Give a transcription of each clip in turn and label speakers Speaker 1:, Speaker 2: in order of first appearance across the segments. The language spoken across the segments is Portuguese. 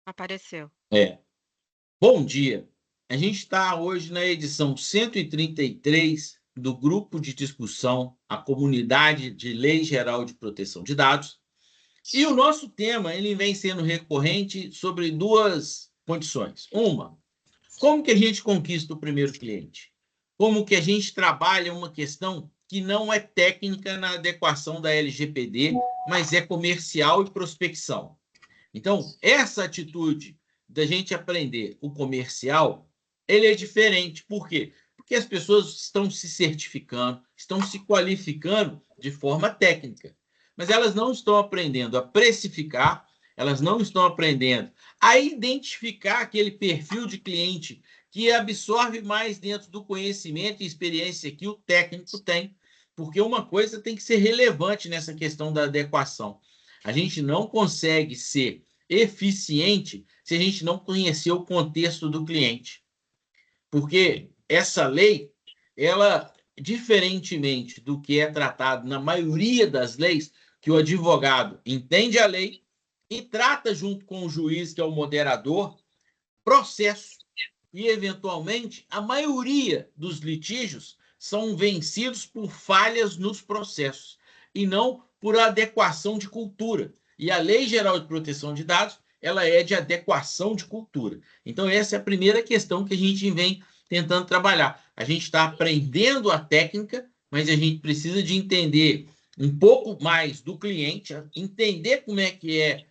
Speaker 1: Apareceu.
Speaker 2: É. Bom dia. A gente está hoje na edição 133 do grupo de discussão A Comunidade de Lei Geral de Proteção de Dados. E o nosso tema ele vem sendo recorrente sobre duas condições. Uma, como que a gente conquista o primeiro cliente? Como que a gente trabalha uma questão que não é técnica na adequação da LGPD, mas é comercial e prospecção. Então, essa atitude da gente aprender o comercial, ele é diferente. Por quê? Porque as pessoas estão se certificando, estão se qualificando de forma técnica, mas elas não estão aprendendo a precificar, elas não estão aprendendo a identificar aquele perfil de cliente que absorve mais dentro do conhecimento e experiência que o técnico tem, porque uma coisa tem que ser relevante nessa questão da adequação. A gente não consegue ser eficiente se a gente não conhecer o contexto do cliente. Porque essa lei, ela, diferentemente do que é tratado na maioria das leis, que o advogado entende a lei e trata junto com o juiz, que é o moderador, processo. E, eventualmente, a maioria dos litígios são vencidos por falhas nos processos e não por adequação de cultura. E a Lei Geral de Proteção de Dados, ela é de adequação de cultura. Então, essa é a primeira questão que a gente vem tentando trabalhar. A gente está aprendendo a técnica, mas a gente precisa de entender um pouco mais do cliente, entender como é que é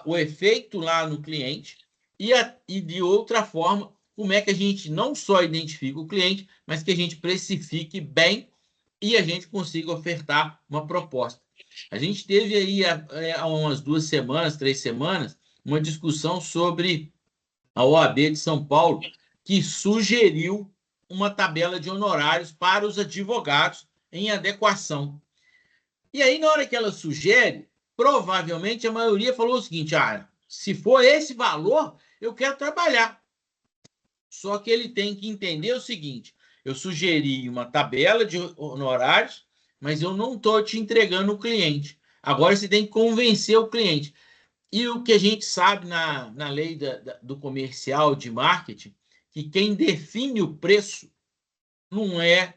Speaker 2: o efeito lá no cliente e de outra forma, como é que a gente não só identifica o cliente, mas que a gente precifique bem e a gente consiga ofertar uma proposta. A gente teve aí há umas 2 semanas, 3 semanas, uma discussão sobre a OAB de São Paulo, que sugeriu uma tabela de honorários para os advogados em adequação. E aí, na hora que ela sugere, provavelmente a maioria falou o seguinte: se for esse valor, eu quero trabalhar. Só que ele tem que entender o seguinte: eu sugeri uma tabela de honorários, mas eu não estou te entregando o cliente. Agora você tem que convencer o cliente. E o que a gente sabe na lei do comercial de marketing, que quem define o preço não é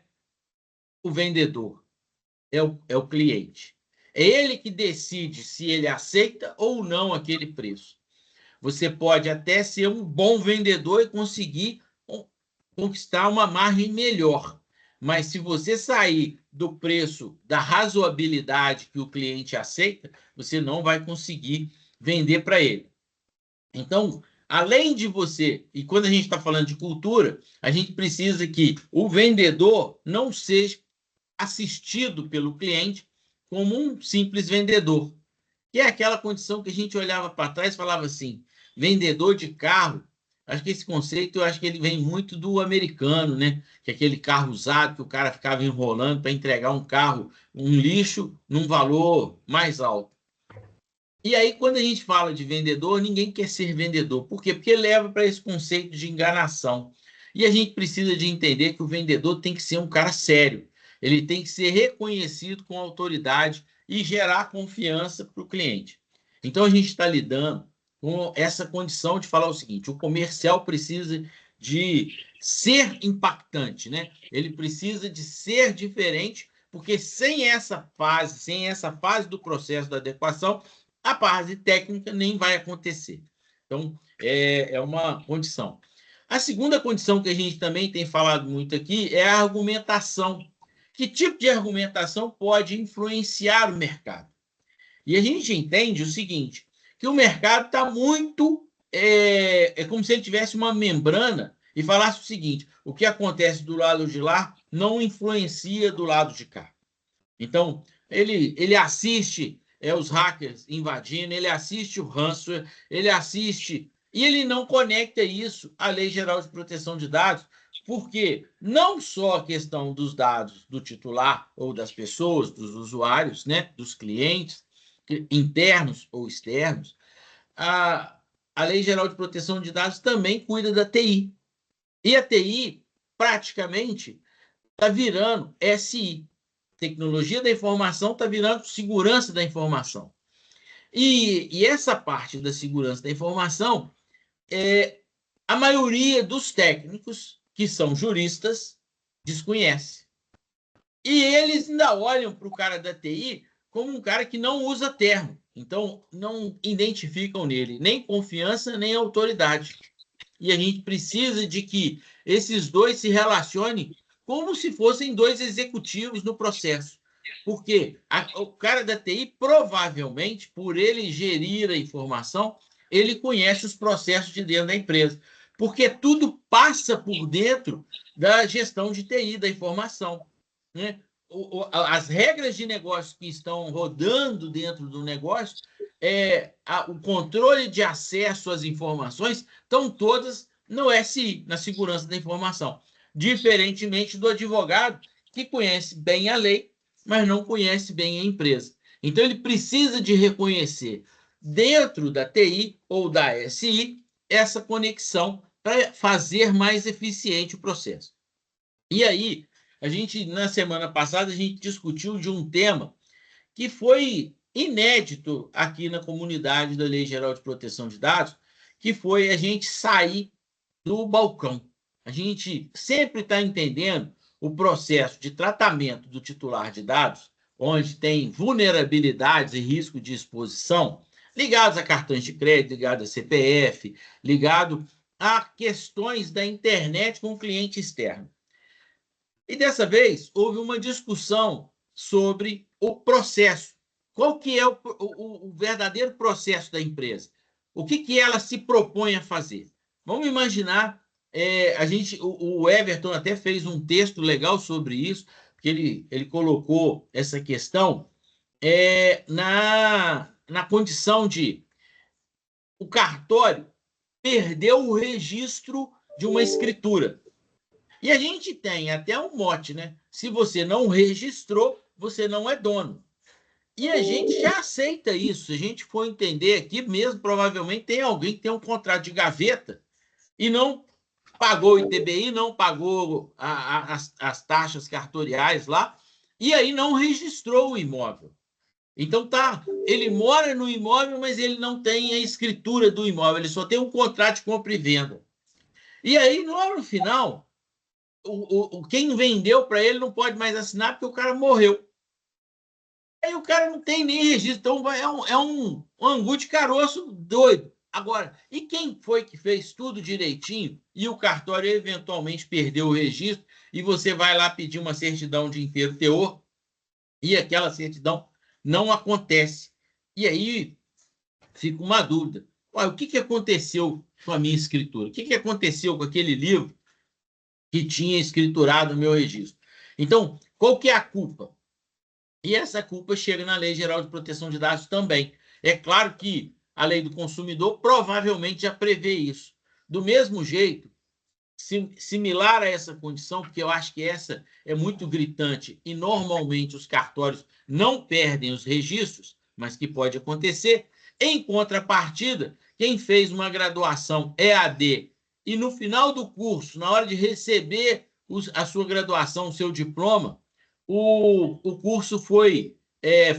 Speaker 2: o vendedor, é o cliente. É ele que decide se ele aceita ou não aquele preço. Você pode até ser um bom vendedor e conseguir conquistar uma margem melhor. Mas se você sair do preço, da razoabilidade que o cliente aceita, você não vai conseguir vender para ele. Então, além de você, e quando a gente está falando de cultura, a gente precisa que o vendedor não seja assistido pelo cliente como um simples vendedor, que é aquela condição que a gente olhava para trás e falava assim, vendedor de carro. Acho que esse conceito, eu acho que ele vem muito do americano, né? Que é aquele carro usado que o cara ficava enrolando para entregar um carro, um lixo, num valor mais alto. E aí, quando a gente fala de vendedor, ninguém quer ser vendedor. Por quê? Porque leva para esse conceito de enganação. E a gente precisa de entender que o vendedor tem que ser um cara sério. Ele tem que ser reconhecido com autoridade e gerar confiança para o cliente. Então, a gente está lidando com essa condição de falar o seguinte: o comercial precisa de ser impactante, né? Ele precisa de ser diferente, porque sem essa fase do processo da adequação, a base técnica nem vai acontecer. Então, é uma condição. A segunda condição que a gente também tem falado muito aqui é a argumentação. Que tipo de argumentação pode influenciar o mercado? E a gente entende o seguinte, que o mercado está muito... É como se ele tivesse uma membrana e falasse o seguinte, o que acontece do lado de lá não influencia do lado de cá. Então, ele assiste os hackers invadindo, ele assiste o ransomware, ele assiste... E ele não conecta isso à Lei Geral de Proteção de Dados, porque não só a questão dos dados do titular ou das pessoas, dos usuários, né, dos clientes, internos ou externos, a Lei Geral de Proteção de Dados também cuida da TI. E a TI, praticamente, está virando SI. Tecnologia da informação está virando segurança da informação. E essa parte da segurança da informação, a maioria dos técnicos, que são juristas, desconhece. E eles ainda olham para o cara da TI como um cara que não usa termo. Então, não identificam nele nem confiança, nem autoridade. E a gente precisa de que esses dois se relacionem como se fossem dois executivos no processo. Porque o cara da TI, provavelmente, por ele gerir a informação, ele conhece os processos de dentro da empresa. Porque tudo passa por dentro da gestão de TI, da informação. Né? As regras de negócio que estão rodando dentro do negócio, o controle de acesso às informações estão todas no SI, na segurança da informação. Diferentemente do advogado, que conhece bem a lei, mas não conhece bem a empresa. Então, ele precisa de reconhecer dentro da TI ou da SI essa conexão para fazer mais eficiente o processo. E aí, na semana passada, a gente discutiu de um tema que foi inédito aqui na comunidade da Lei Geral de Proteção de Dados, que foi a gente sair do balcão. A gente sempre está entendendo o processo de tratamento do titular de dados, onde tem vulnerabilidades e risco de exposição, ligados a cartões de crédito, ligado a CPF, ligado a questões da internet com o cliente externo. E dessa vez houve uma discussão sobre o processo. Qual que é o verdadeiro processo da empresa? O que ela se propõe a fazer? Vamos imaginar, o Everton até fez um texto legal sobre isso, que ele colocou essa questão na condição de o cartório perdeu o registro de uma escritura. E a gente tem até um mote, né? Se você não registrou, você não é dono. E a gente já aceita isso. Se a gente for entender aqui mesmo, provavelmente tem alguém que tem um contrato de gaveta e não pagou o ITBI, não pagou as taxas cartoriais lá, e aí não registrou o imóvel. Então ele mora no imóvel, mas ele não tem a escritura do imóvel, ele só tem um contrato de compra e venda. E aí, no final, quem vendeu para ele não pode mais assinar porque o cara morreu. Aí o cara não tem nem registro, então é um angu de caroço doido. Agora, e quem foi que fez tudo direitinho e o cartório eventualmente perdeu o registro e você vai lá pedir uma certidão de inteiro teor e aquela certidão não acontece? E aí fica uma dúvida. Olha, o que aconteceu com a minha escritura? O que aconteceu com aquele livro que tinha escriturado o meu registro? Então, qual que é a culpa? E essa culpa chega na Lei Geral de Proteção de Dados também. É claro que a Lei do Consumidor provavelmente já prevê isso. Do mesmo jeito, similar a essa condição, porque eu acho que essa é muito gritante e normalmente os cartórios não perdem os registros, mas que pode acontecer. Em contrapartida, quem fez uma graduação EAD e no final do curso, na hora de receber a sua graduação, o seu diploma, o curso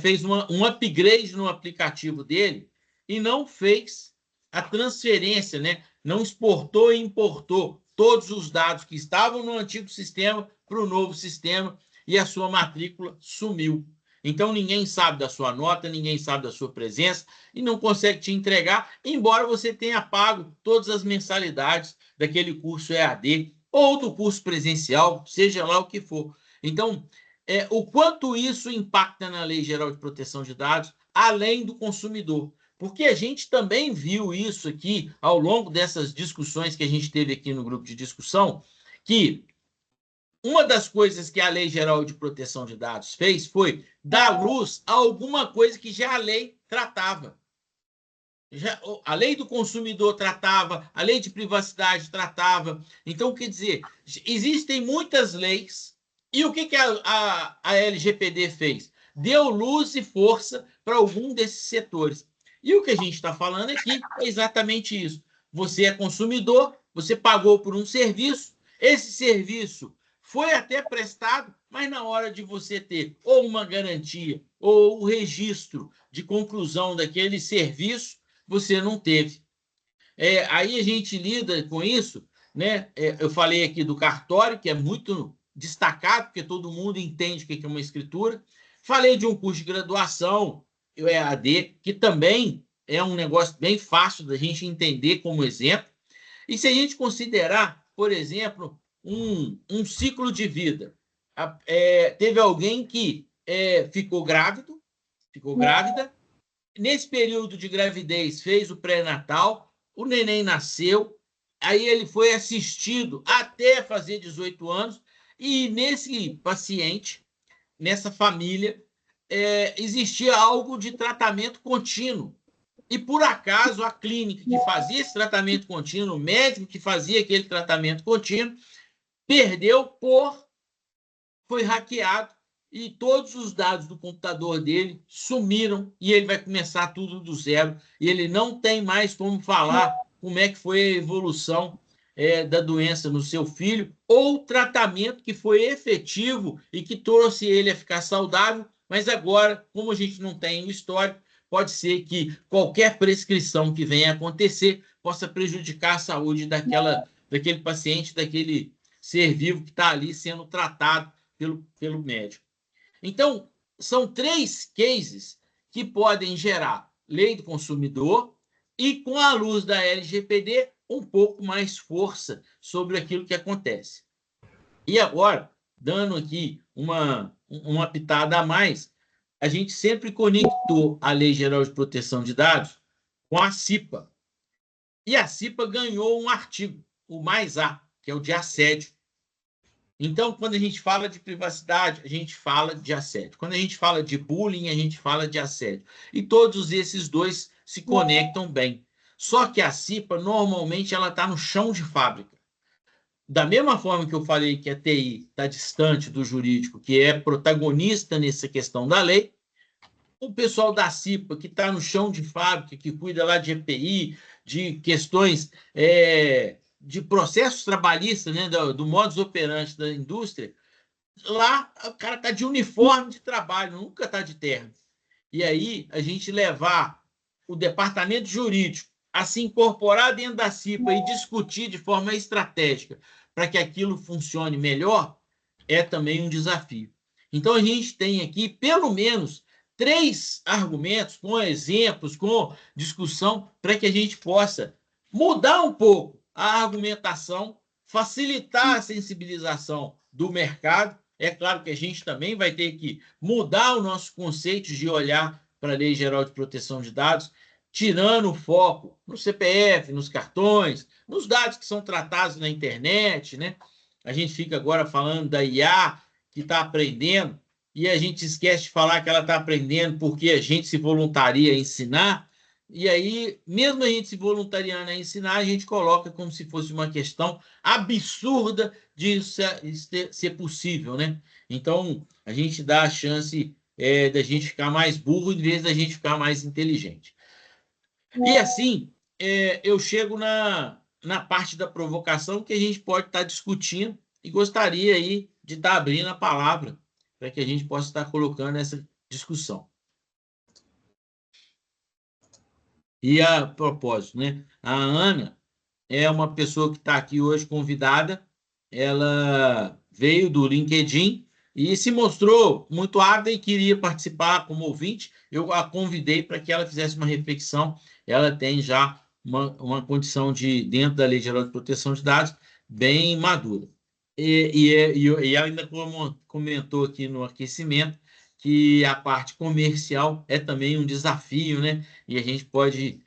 Speaker 2: fez um upgrade no aplicativo dele e não fez a transferência, né? Não exportou e importou todos os dados que estavam no antigo sistema para o novo sistema e a sua matrícula sumiu. Então, ninguém sabe da sua nota, ninguém sabe da sua presença e não consegue te entregar, embora você tenha pago todas as mensalidades daquele curso EAD ou do curso presencial, seja lá o que for. Então, o quanto isso impacta na Lei Geral de Proteção de Dados, além do consumidor. Porque a gente também viu isso aqui, ao longo dessas discussões que a gente teve aqui no grupo de discussão, que uma das coisas que a Lei Geral de Proteção de Dados fez foi dar luz a alguma coisa que já a lei tratava. A lei do consumidor tratava, a lei de privacidade tratava. Então, quer dizer, existem muitas leis. E o que a LGPD fez? Deu luz e força para algum desses setores. E o que a gente está falando aqui é exatamente isso. Você é consumidor, você pagou por um serviço, esse serviço foi até prestado, mas na hora de você ter ou uma garantia ou o registro de conclusão daquele serviço, você não teve. Aí a gente lida com isso, né? Eu falei aqui do cartório, que é muito destacado, porque todo mundo entende o que é uma escritura. Falei de um curso de graduação, o EAD, que também é um negócio bem fácil da gente entender como exemplo. E se a gente considerar, por exemplo, um ciclo de vida, teve alguém que ficou grávida, nesse período de gravidez fez o pré-natal, o neném nasceu, aí ele foi assistido até fazer 18 anos, e nesse paciente, nessa família, existia algo de tratamento contínuo. E, por acaso, a clínica que fazia esse tratamento contínuo, o médico que fazia aquele tratamento contínuo, foi hackeado e todos os dados do computador dele sumiram e ele vai começar tudo do zero e ele não tem mais como falar como é que foi a evolução da doença no seu filho ou o tratamento que foi efetivo e que trouxe ele a ficar saudável, mas agora, como a gente não tem o histórico, pode ser que qualquer prescrição que venha a acontecer possa prejudicar a saúde daquele paciente, daquele ser vivo que está ali sendo tratado pelo médico. Então, são 3 cases que podem gerar lei do consumidor e, com a luz da LGPD, um pouco mais força sobre aquilo que acontece. E agora, dando aqui uma pitada a mais, a gente sempre conectou a Lei Geral de Proteção de Dados com a CIPA. E a CIPA ganhou um artigo, o mais A, que é o de assédio. Então, quando a gente fala de privacidade, a gente fala de assédio. Quando a gente fala de bullying, a gente fala de assédio. E todos esses dois se conectam bem. Só que a CIPA, normalmente, ela está no chão de fábrica. Da mesma forma que eu falei que a TI está distante do jurídico, que é protagonista nessa questão da lei, o pessoal da CIPA, que está no chão de fábrica, que cuida lá de EPI, de questões de processos trabalhistas, né, do modus operandi da indústria, lá o cara está de uniforme de trabalho, nunca está de terno. E aí a gente levar o departamento jurídico a se incorporar dentro da CIPA e discutir de forma estratégica para que aquilo funcione melhor, é também um desafio. Então, a gente tem aqui, pelo menos, 3 argumentos, com exemplos, com discussão, para que a gente possa mudar um pouco a argumentação, facilitar a sensibilização do mercado. É claro que a gente também vai ter que mudar o nosso conceito de olhar para a Lei Geral de Proteção de Dados, tirando o foco no CPF, nos cartões, nos dados que são tratados na internet, né? A gente fica agora falando da IA, que está aprendendo, e a gente esquece de falar que ela está aprendendo porque a gente se voluntaria a ensinar, e aí, mesmo a gente se voluntariando a ensinar, a gente coloca como se fosse uma questão absurda de ser possível, né? Então, a gente dá a chance da gente ficar mais burro em vez da gente ficar mais inteligente. E assim, eu chego na parte da provocação que a gente pode estar discutindo e gostaria aí de estar abrindo a palavra para que a gente possa estar colocando essa discussão. E a propósito, né? A Ana é uma pessoa que está aqui hoje convidada, ela veio do LinkedIn e se mostrou muito ávida e queria participar como ouvinte. Eu a convidei para que ela fizesse uma reflexão. Ela tem já uma condição dentro da Lei Geral de Proteção de Dados, bem madura. E ela ainda comentou aqui no aquecimento que a parte comercial é também um desafio, né? E a gente pode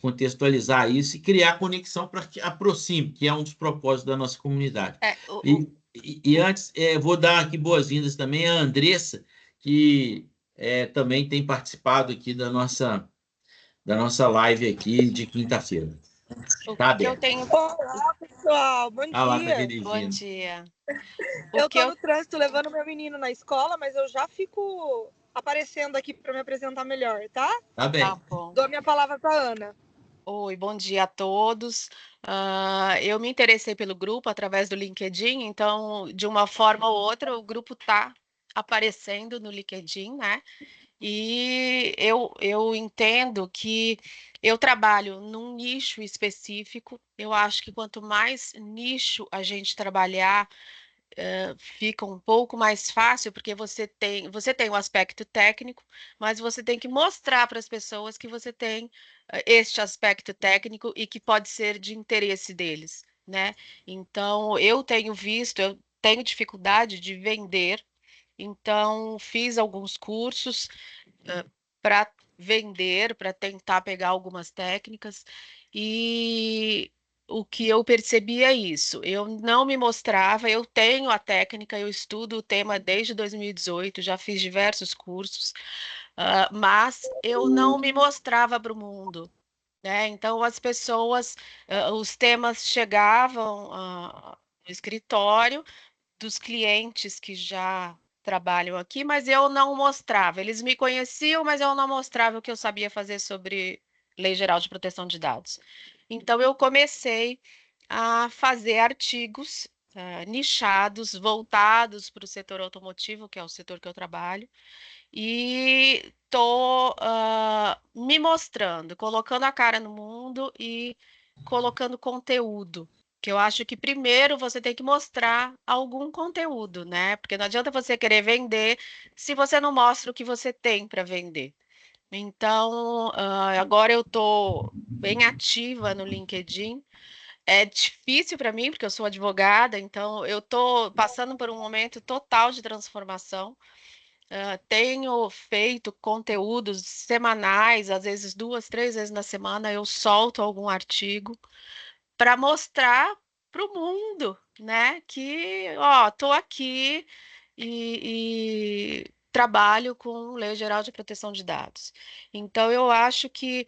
Speaker 2: contextualizar isso e criar conexão para que aproxime, que é um dos propósitos da nossa comunidade. E antes, vou dar aqui boas-vindas também à Andressa, que também tem participado aqui da nossa live aqui de quinta-feira.
Speaker 1: Tá aberto. Eu tenho...
Speaker 3: Olá, pessoal. Bom dia.
Speaker 2: Lá, tá.
Speaker 1: Bom dia.
Speaker 3: Eu estou no trânsito levando meu menino na escola, mas eu já fico aparecendo aqui para me apresentar melhor, tá?
Speaker 2: Tá bem.
Speaker 1: Tá bom.
Speaker 3: Dou a minha palavra para Ana.
Speaker 1: Oi, bom dia a todos. Eu me interessei pelo grupo através do LinkedIn, então, de uma forma ou outra, o grupo está aparecendo no LinkedIn, né? E eu entendo que eu trabalho num nicho específico. Eu acho que quanto mais nicho a gente trabalhar, fica um pouco mais fácil, porque você tem o aspecto técnico, mas você tem que mostrar para as pessoas que você tem este aspecto técnico e que pode ser de interesse deles, né? Então, eu tenho dificuldade de vender, então fiz alguns cursos para vender, para tentar pegar algumas técnicas, e o que eu percebi é isso. Eu não me mostrava, eu tenho a técnica, eu estudo o tema desde 2018, já fiz diversos cursos, mas eu não me mostrava para o mundo, né? Então as pessoas, os temas chegavam no escritório dos clientes que já trabalham aqui, mas eu não mostrava. Eles me conheciam, mas eu não mostrava o que eu sabia fazer sobre Lei Geral de Proteção de Dados. Então, eu comecei a fazer artigos nichados, voltados para o setor automotivo, que é o setor que eu trabalho, e estou me mostrando, colocando a cara no mundo e colocando conteúdo. Que eu acho que primeiro você tem que mostrar algum conteúdo, né? Porque não adianta você querer vender se você não mostra o que você tem para vender. Então, agora eu estou bem ativa no LinkedIn. É difícil para mim, porque eu sou advogada, então eu estou passando por um momento total de transformação. Tenho feito conteúdos semanais, às vezes 2, 3 vezes na semana eu solto algum artigo para mostrar para o mundo, né, que, ó, tô aqui e trabalho com Lei Geral de Proteção de Dados. Então, eu acho que,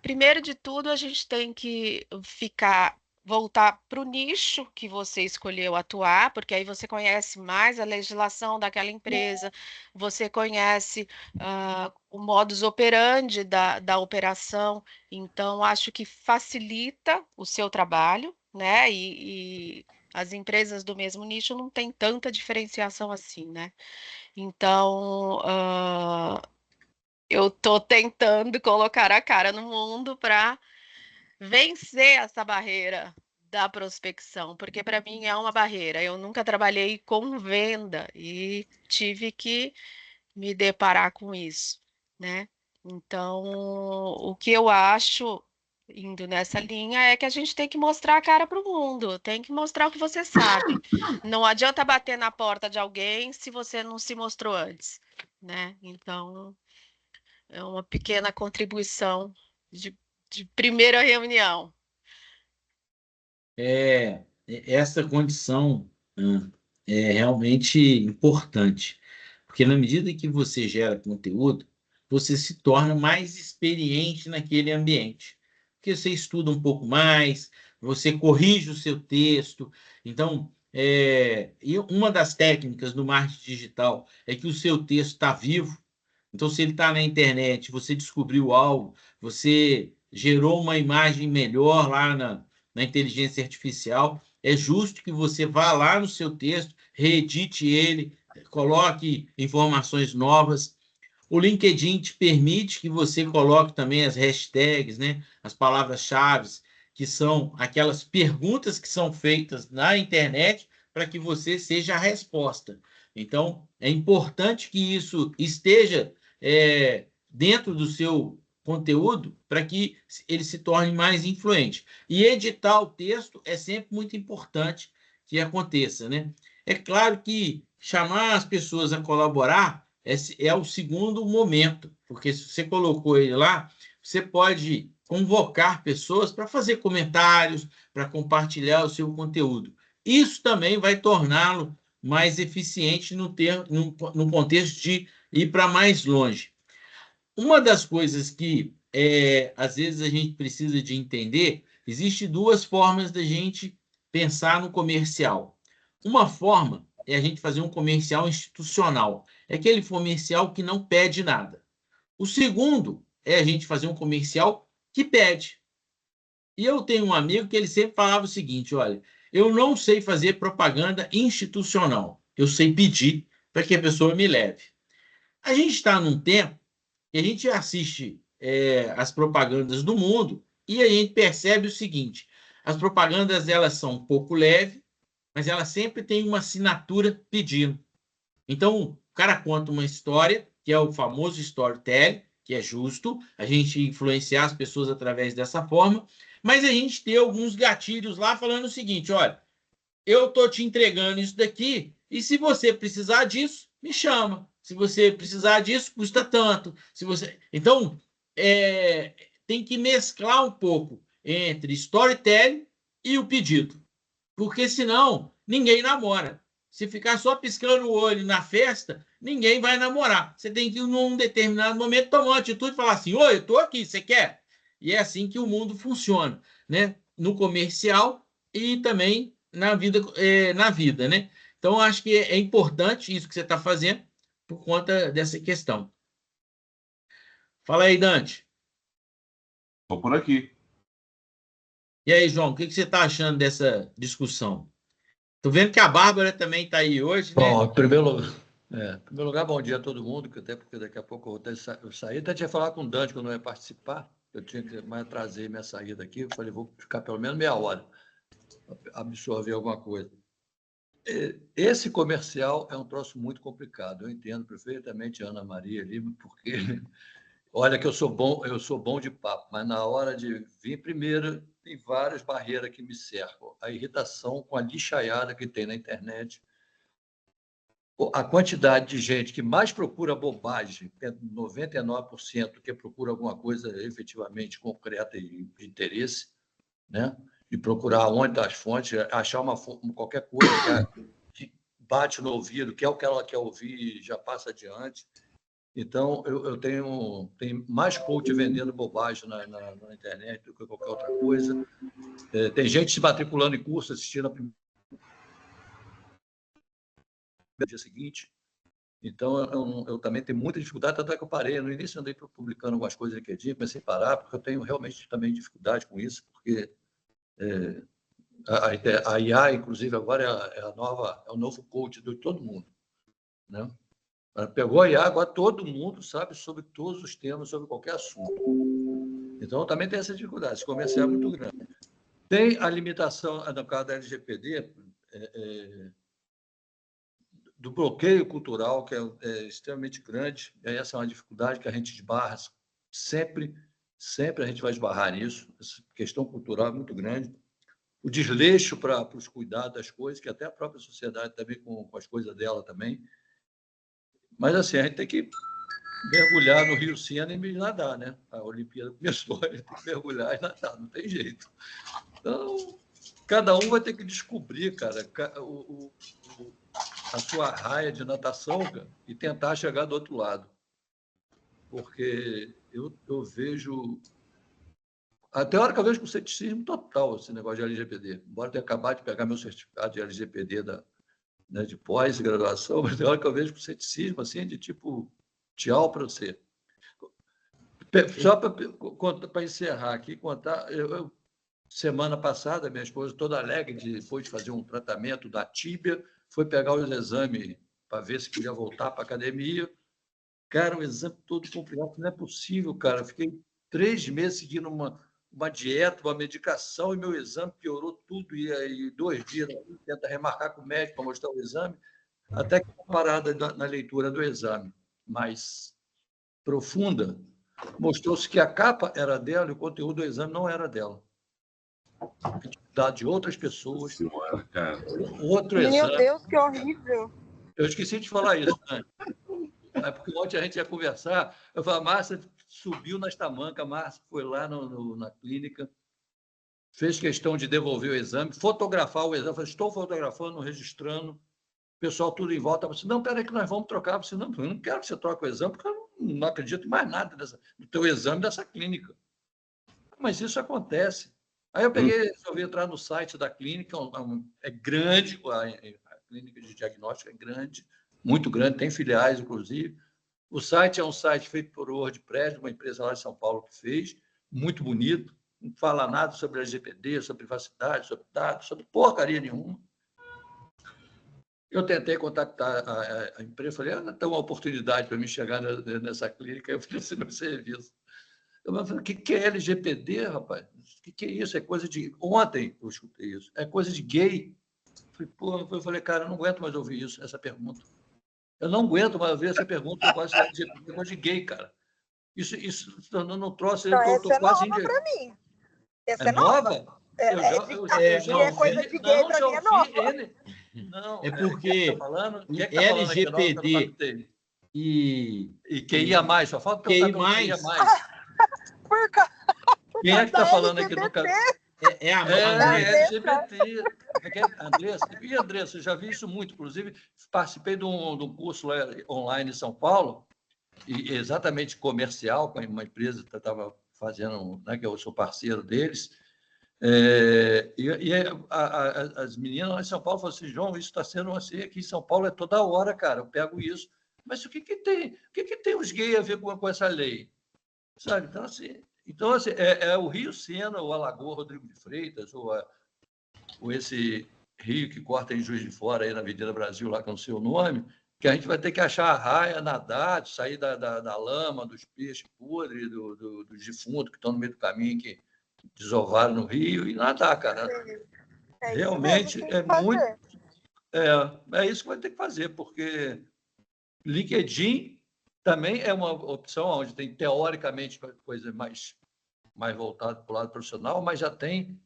Speaker 1: primeiro de tudo, a gente tem que voltar para o nicho que você escolheu atuar, porque aí você conhece mais a legislação daquela empresa, você conhece o modus operandi da operação, então acho que facilita o seu trabalho, né? E as empresas do mesmo nicho não têm tanta diferenciação assim, né? Então, eu estou tentando colocar a cara no mundo para vencer essa barreira da prospecção, porque para mim é uma barreira. Eu nunca trabalhei com venda e tive que me deparar com isso, né? Então, o que eu acho, indo nessa linha, é que a gente tem que mostrar a cara para o mundo, tem que mostrar o que você sabe. Não adianta bater na porta de alguém se você não se mostrou antes, né? Então, é uma pequena contribuição de, de primeira reunião.
Speaker 2: Essa condição, né, é realmente importante, porque na medida que você gera conteúdo, você se torna mais experiente naquele ambiente, porque você estuda um pouco mais, você corrige o seu texto. Então, e uma das técnicas do marketing digital é que o seu texto está vivo. Então, se ele está na internet, você descobriu algo, você gerou uma imagem melhor lá na inteligência artificial, é justo que você vá lá no seu texto, reedite ele, coloque informações novas. O LinkedIn te permite que você coloque também as hashtags, né? As palavras-chave, que são aquelas perguntas que são feitas na internet para que você seja a resposta. Então, é importante que isso esteja dentro do seu conteúdo para que ele se torne mais influente. E editar o texto é sempre muito importante que aconteça, né? É claro que chamar as pessoas a colaborar é o segundo momento, porque se você colocou ele lá, você pode convocar pessoas para fazer comentários, para compartilhar o seu conteúdo. Isso também vai torná-lo mais eficiente no contexto de ir para mais longe. Uma das coisas que às vezes a gente precisa de entender, existe duas formas da gente pensar no comercial. Uma forma é a gente fazer um comercial institucional, é aquele comercial que não pede nada. O segundo é a gente fazer um comercial que pede. E eu tenho um amigo que ele sempre falava o seguinte: olha, eu não sei fazer propaganda institucional, eu sei pedir para que a pessoa me leve. A gente está num tempo que a gente assiste as propagandas do mundo e a gente percebe o seguinte: as propagandas elas são um pouco leves, mas elas sempre têm uma assinatura pedindo. Então, o cara conta uma história, que é o famoso storytelling, que é justo a gente influenciar as pessoas através dessa forma, mas a gente tem alguns gatilhos lá falando o seguinte: olha, eu estou te entregando isso daqui, e se você precisar disso, me chama. Se você precisar disso, custa tanto. Se você... Então, tem que mesclar um pouco entre storytelling e o pedido, porque senão ninguém namora. Se ficar só piscando o olho na festa, ninguém vai namorar. Você tem que, num determinado momento, tomar uma atitude e falar assim: oi, eu estou aqui, você quer? E é assim que o mundo funciona, né? No comercial e também na vida, né? Então, acho que é importante isso que você está fazendo por conta dessa questão. Fala aí, Dante.
Speaker 4: Estou por aqui.
Speaker 2: E aí, João, o que você está achando dessa discussão? Tô vendo que a Bárbara também está aí hoje, né?
Speaker 5: Bom, em primeiro lugar, bom dia a todo mundo, que até porque daqui a pouco eu vou sair. Até tinha falado com o Dante que eu não ia participar, eu tinha que mais trazer minha saída aqui. Eu falei, vou ficar pelo menos meia hora para absorver alguma coisa. Esse comercial é um troço muito complicado. Eu entendo perfeitamente a Ana Maria ali, porque olha que eu sou bom de papo, mas na hora de vir primeiro, tem várias barreiras que me cercam. A irritação com a lixaiada que tem na internet, a quantidade de gente que mais procura bobagem, que é 99%, que procura alguma coisa efetivamente concreta e de interesse, né? E procurar onde estão as fontes, achar qualquer coisa que bate no ouvido, que é o que ela quer ouvir e já passa adiante. Então, eu tenho mais coach vendendo bobagem na internet do que qualquer outra coisa. Tem gente se matriculando em curso, assistindo a primeira dia seguinte. Então, eu também tenho muita dificuldade, tanto é que eu parei. No início, eu andei publicando algumas coisas no LinkedIn, comecei a parar, porque eu tenho realmente também dificuldade com isso, porque a IA, inclusive, agora é o novo coach de todo mundo, né? Ela pegou a IA, agora todo mundo sabe sobre todos os temas, sobre qualquer assunto. Então, eu também tenho essa dificuldade. Esse comercial é muito grande. Tem a limitação, no caso da LGPD, do bloqueio cultural, que é extremamente grande. E essa é uma dificuldade que a gente esbarra sempre a gente vai esbarrar nisso. Essa questão cultural é muito grande. O desleixo para os cuidados das coisas, que até a própria sociedade também, com as coisas dela também. Mas, assim, a gente tem que mergulhar no Rio Sena e nadar, né? A Olimpíada começou, a gente tem que mergulhar e nadar, não tem jeito. Então, cada um vai ter que descobrir, cara, a sua raia de natação, cara, e tentar chegar do outro lado. Porque eu vejo... Até a hora que eu vejo com ceticismo total esse negócio de LGPD. Embora eu tenha acabado de pegar meu certificado de LGPD de pós-graduação, mas tem hora que eu vejo com ceticismo, assim, de tipo, tchau para você. Só para encerrar aqui, contar... Semana passada, minha esposa, toda alegre, depois de fazer um tratamento da tíbia, foi pegar os exames para ver se podia voltar para a academia. Cara, o exame todo complicado, não é possível, cara. Eu fiquei 3 meses seguindo uma dieta, uma medicação, e meu exame piorou tudo. E aí, 2 dias, tenta remarcar com o médico para mostrar o exame, até que uma parada na leitura do exame mais profunda, mostrou-se que a capa era dela e o conteúdo do exame não era dela. De outras pessoas. Outro
Speaker 3: Meu
Speaker 5: exame.
Speaker 3: Meu Deus, que horrível.
Speaker 5: Eu esqueci de falar isso, né? É porque ontem a gente ia conversar. Eu falei, a Márcia subiu nas tamancas, a Márcia foi lá na clínica, fez questão de devolver o exame, fotografar o exame. Eu falei, estou fotografando, registrando. O pessoal tudo em volta. Eu falei, não, peraí que nós vamos trocar. Eu falei, não, eu não quero que você troque o exame, porque eu não acredito mais nada do teu exame dessa clínica. Mas isso acontece. Aí eu resolvi entrar no site da clínica, é grande, a clínica de diagnóstico é grande, muito grande, tem filiais, inclusive. O site é um site feito por WordPress, uma empresa lá de São Paulo que fez, muito bonito. não fala nada sobre LGPD, sobre privacidade, sobre dados, sobre porcaria nenhuma. Eu tentei contactar a empresa, falei, tem uma oportunidade para mim chegar nessa clínica, eu ofereci meu serviço. Eu falei, o que é LGPD, rapaz? O que é isso? É coisa de... Ontem eu escutei isso. É coisa de gay. Eu falei, cara, eu não aguento mais ouvir isso, essa pergunta. Eu não aguento mais ouvir essa pergunta, quase LGPD, coisa de gay, cara. Isso se tornando um troço, eu
Speaker 3: Essa
Speaker 5: estou
Speaker 3: é
Speaker 5: quase...
Speaker 3: nova para mim. Essa
Speaker 5: É
Speaker 3: é nova?
Speaker 5: nova?
Speaker 3: É coisa de gay para mim é nova.
Speaker 5: Ele. Não,
Speaker 2: É porque
Speaker 5: o que está falando?
Speaker 2: LGPD e
Speaker 5: QIA+, só falta perguntar pelo QIA+.
Speaker 3: Por causa
Speaker 5: Quem é que está falando aqui nunca...
Speaker 2: É a
Speaker 5: LGBT. Andressa, e Andressa, eu já vi isso muito. Inclusive, participei de um curso lá online em São Paulo, e exatamente comercial, com uma empresa que estava fazendo, né, que eu sou parceiro deles. As meninas lá em São Paulo falaram assim, João, isso está sendo assim, aqui em São Paulo é toda hora, cara, eu pego isso. Mas o que tem? O que tem os gays a ver com essa lei? Sabe? Então, assim, é o Rio Sena, o Alagoas Rodrigo de Freitas, ou esse rio que corta em Juiz de Fora, aí na Avenida Brasil, lá com o seu nome, que a gente vai ter que achar a raia, nadar, sair da lama, dos peixes podres, dos defuntos que estão no meio do caminho, que desovaram no rio, e nadar, cara. Realmente é muito... É isso que vai ter que fazer, porque LinkedIn também é uma opção onde tem, teoricamente, coisa mais voltada para o lado profissional, mas já tem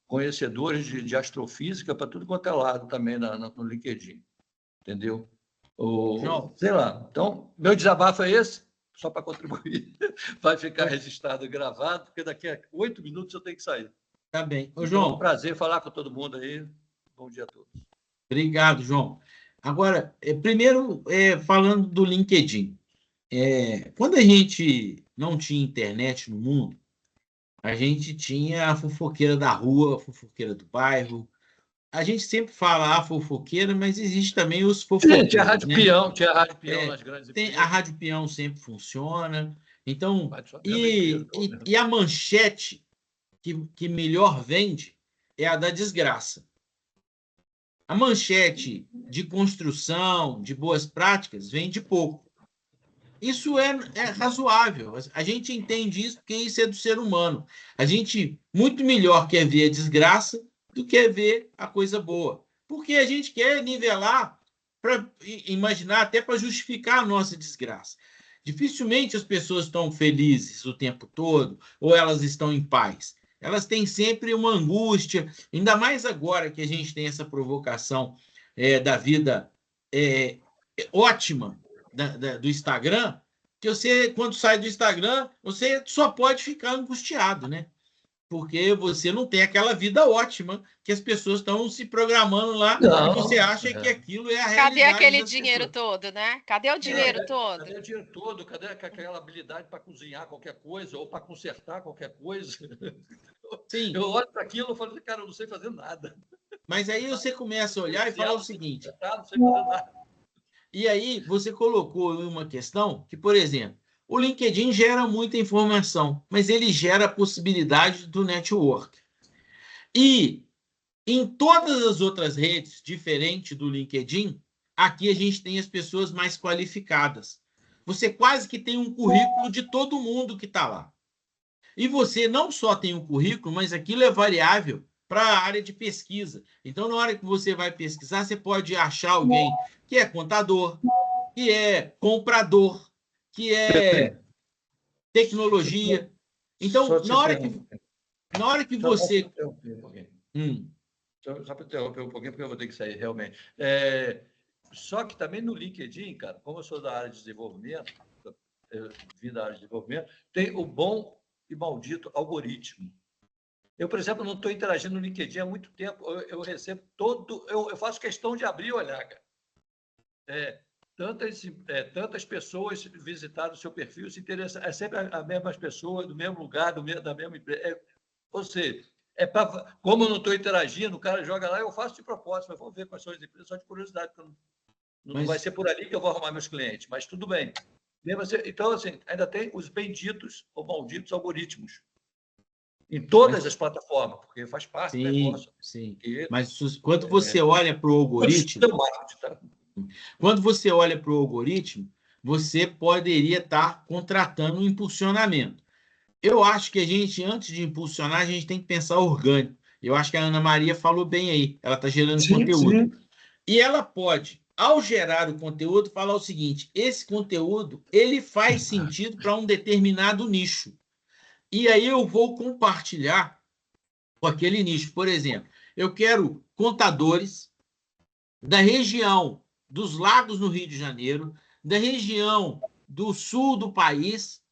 Speaker 5: conhecedores de astrofísica para tudo quanto é lado também no LinkedIn. Entendeu? Sei lá. Então, meu desabafo é esse, só para contribuir. Vai ficar registrado e gravado, porque daqui a 8 minutos eu tenho que sair.
Speaker 2: Tá bem.
Speaker 5: Então,
Speaker 2: João.
Speaker 5: É um prazer falar com todo mundo aí. Bom dia a todos.
Speaker 2: Obrigado, João. Agora, primeiro, falando do LinkedIn. Quando a gente não tinha internet no mundo, a gente tinha a fofoqueira da rua, a fofoqueira do bairro. A gente sempre fala a fofoqueira, mas existe também os fofoqueiros.
Speaker 5: Tinha a Rádio Peão, nas grandes
Speaker 2: empresas. A Rádio Peão sempre funciona. Então,
Speaker 5: e
Speaker 2: a manchete que melhor vende é a da desgraça. A manchete de construção, de boas práticas, vende pouco. Isso é razoável. A gente entende isso porque isso é do ser humano. A gente muito melhor quer ver a desgraça do que ver a coisa boa. Porque a gente quer nivelar, para imaginar, até para justificar a nossa desgraça. Dificilmente as pessoas estão felizes o tempo todo ou elas estão em paz. Elas têm sempre uma angústia, ainda mais agora que a gente tem essa provocação da vida ótima do Instagram, que você, quando sai do Instagram, você só pode ficar angustiado, né? Porque você não tem aquela vida ótima que as pessoas estão se programando lá e você acha que aquilo é a realidade.
Speaker 1: Cadê aquele dinheiro todo, né? Cadê o dinheiro todo?
Speaker 5: Cadê o dinheiro todo? Cadê aquela habilidade para cozinhar qualquer coisa ou para consertar qualquer coisa?
Speaker 2: Sim.
Speaker 5: Eu olho para aquilo e falo, cara, eu não sei fazer nada.
Speaker 2: Mas aí você começa a olhar e fala o seguinte...
Speaker 5: Não sei fazer nada.
Speaker 2: E aí você colocou uma questão que, por exemplo, o LinkedIn gera muita informação, mas ele gera a possibilidade do network. E em todas as outras redes, diferente do LinkedIn, aqui a gente tem as pessoas mais qualificadas. Você quase que tem um currículo de todo mundo que está lá. E você não só tem um currículo, mas aquilo é variável para a área de pesquisa. Então, na hora que você vai pesquisar, você pode achar alguém que é contador, que é comprador, que é tecnologia. Então, na hora que você...
Speaker 5: Só para interromper um pouquinho, porque eu vou ter que sair realmente. Só que também no LinkedIn, cara, como eu sou da área de desenvolvimento, vim da área de desenvolvimento, tem o bom e maldito algoritmo. Eu, por exemplo, não estou interagindo no LinkedIn há muito tempo. Eu recebo eu faço questão de abrir e olhar, cara. Tantas pessoas visitaram o seu perfil, se interessam. É sempre as mesmas pessoas, do mesmo lugar, da mesma empresa. Ou seja, como eu não estou interagindo, o cara joga lá, eu faço de propósito, mas vamos ver quais são as empresas, só de curiosidade, porque não vai ser por ali que eu vou arrumar meus clientes, mas tudo bem. Então, assim, ainda tem os benditos ou malditos algoritmos. Em todas as plataformas, porque faz parte do
Speaker 2: Sim,
Speaker 5: negócio.
Speaker 2: sim.
Speaker 5: E,
Speaker 2: Mas quando você olha para o algoritmo,
Speaker 5: seu marketing, tá?
Speaker 2: quando você olha para o algoritmo, você poderia estar contratando um impulsionamento. Eu acho que a gente, antes de impulsionar, a gente tem que pensar orgânico. Eu acho que a Ana Maria falou bem aí. Ela está gerando
Speaker 5: Sim,
Speaker 2: conteúdo.
Speaker 5: sim.
Speaker 2: E ela pode, ao gerar o conteúdo, falar o seguinte: esse conteúdo ele faz sentido para um determinado nicho. E aí eu vou compartilhar com aquele nicho. Por exemplo, eu quero contadores da região dos lagos no Rio de Janeiro, da região do sul do país,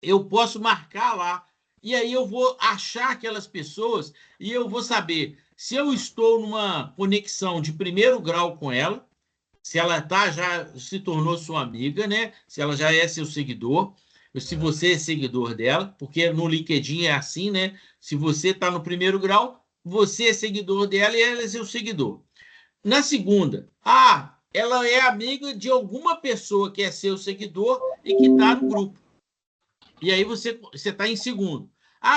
Speaker 2: eu posso marcar lá. E aí eu vou achar aquelas pessoas e eu vou saber se eu estou numa conexão de primeiro grau com ela, se ela já se tornou sua amiga, né? Se ela já é seu seguidor, se você é seguidor dela, porque no LinkedIn é assim, né? Se você está no primeiro grau, você é seguidor dela e ela é seu seguidor. Na segunda, ela é amiga de alguma pessoa que é seu seguidor e que está no grupo. E aí você está em segundo.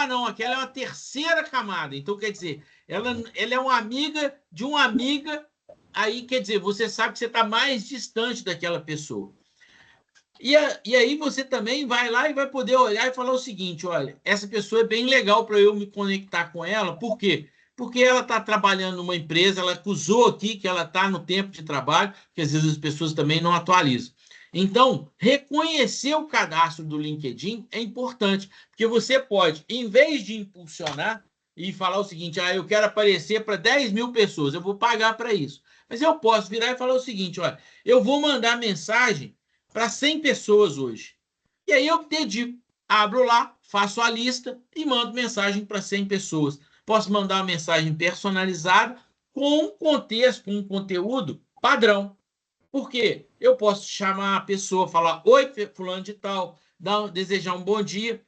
Speaker 2: Não, aquela é uma terceira camada. Então, quer dizer, ela é uma amiga de uma amiga. Aí, quer dizer, você sabe que você está mais distante daquela pessoa. E aí você também vai lá e vai poder olhar e falar o seguinte: olha, essa pessoa é bem legal para eu me conectar com ela. Por quê? Porque ela está trabalhando numa empresa, ela acusou aqui que ela está no tempo de trabalho, porque às vezes as pessoas também não atualizam. Então, reconhecer o cadastro do LinkedIn é importante, porque você pode, em vez de impulsionar e falar o seguinte: eu quero aparecer para 10 mil pessoas, eu vou pagar para isso. Mas eu posso virar e falar o seguinte: olha, eu vou mandar mensagem para 100 pessoas hoje. E aí eu dedico, abro lá, faço a lista e mando mensagem para 100 pessoas. Posso mandar uma mensagem personalizada com um contexto, com um conteúdo padrão. Por quê? Eu posso chamar a pessoa, falar: oi, fulano de tal, desejar um bom dia,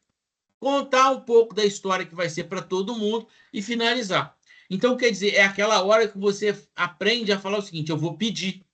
Speaker 2: contar um pouco da história que vai ser para todo mundo e finalizar. Então, quer dizer, é aquela hora que você aprende a falar o seguinte: eu vou pedir.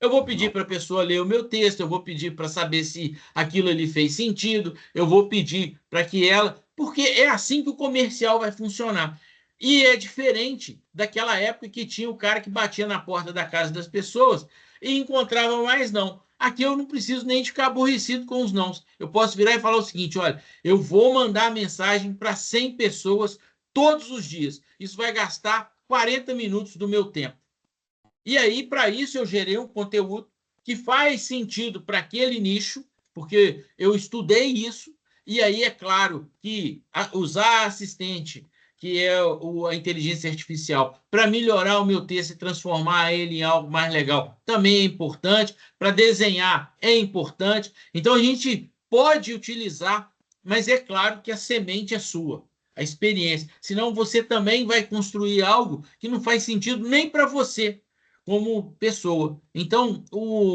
Speaker 2: Eu vou pedir para a pessoa ler o meu texto, eu vou pedir para saber se aquilo ali fez sentido, eu vou pedir para que ela. Porque é assim que o comercial vai funcionar. E é diferente daquela época que tinha o cara que batia na porta da casa das pessoas e encontrava mais não. Aqui eu não preciso nem de ficar aborrecido com os nãos. Eu posso virar e falar o seguinte: olha, eu vou mandar mensagem para 100 pessoas todos os dias. Isso vai gastar 40 minutos do meu tempo. E aí, para isso, eu gerei um conteúdo que faz sentido para aquele nicho, porque eu estudei isso, e aí é claro que usar assistente, que é a inteligência artificial, para melhorar o meu texto e transformar ele em algo mais legal, também é importante. Para desenhar é importante. Então, a gente pode utilizar, mas é claro que a semente é sua, a experiência. Senão, você também vai construir algo que não faz sentido nem para você como pessoa. Então,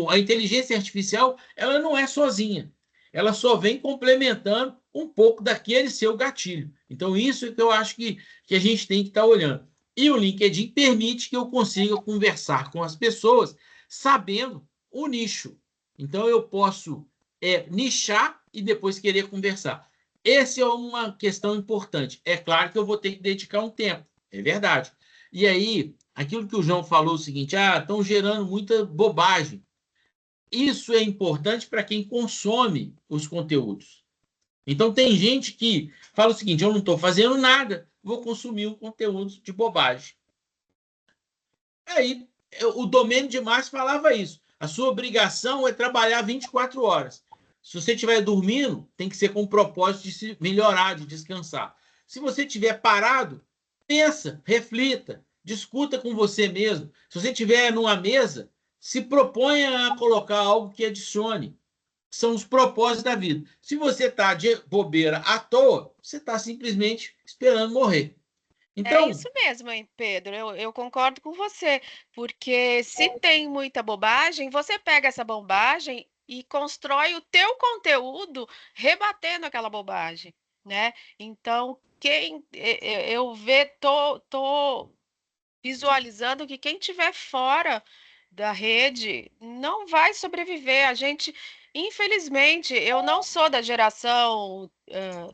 Speaker 2: a inteligência artificial ela não é sozinha. Ela só vem complementando um pouco daquele seu gatilho. Então, isso é que eu acho que a gente tem que estar olhando. E o LinkedIn permite que eu consiga conversar com as pessoas sabendo o nicho. Então, eu posso nichar e depois querer conversar. Essa é uma questão importante. É claro que eu vou ter que dedicar um tempo, é verdade. E aí, aquilo que o João falou, o seguinte: estão gerando muita bobagem. Isso é importante para quem consome os conteúdos. Então, tem gente que fala o seguinte: eu não estou fazendo nada, vou consumir um conteúdo de bobagem. Aí, o Domênio de Márcio falava isso. A sua obrigação é trabalhar 24 horas. Se você estiver dormindo, tem que ser com o propósito de se melhorar, de descansar. Se você estiver parado, pensa, reflita, discuta com você mesmo. Se você estiver numa mesa, se proponha a colocar algo que adicione. São os propósitos da vida. Se você está de bobeira à toa, você está simplesmente esperando morrer.
Speaker 1: É
Speaker 2: Então,
Speaker 1: isso mesmo, hein, Pedro. Eu concordo com você, porque se tem muita bobagem, você pega essa bobagem e constrói o teu conteúdo rebatendo aquela bobagem, né? Então, eu tô visualizando que quem tiver fora da rede não vai sobreviver. A gente, infelizmente, eu não sou da geração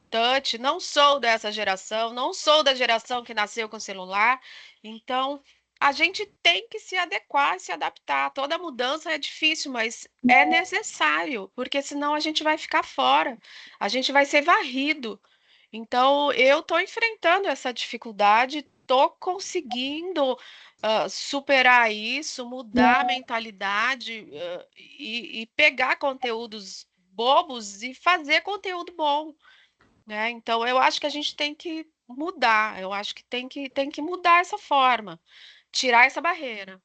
Speaker 1: touch, não sou dessa geração, não sou da geração que nasceu com celular. Então, a gente tem que se adequar, se adaptar. Toda mudança é difícil, mas é necessário, porque senão a gente vai ficar fora, a gente vai ser varrido. Então, eu estou enfrentando essa dificuldade, estou conseguindo superar isso, mudar a mentalidade e pegar conteúdos bobos e fazer conteúdo bom, né? Então, eu acho que a gente tem que mudar, eu acho que tem que mudar essa forma, tirar essa barreira.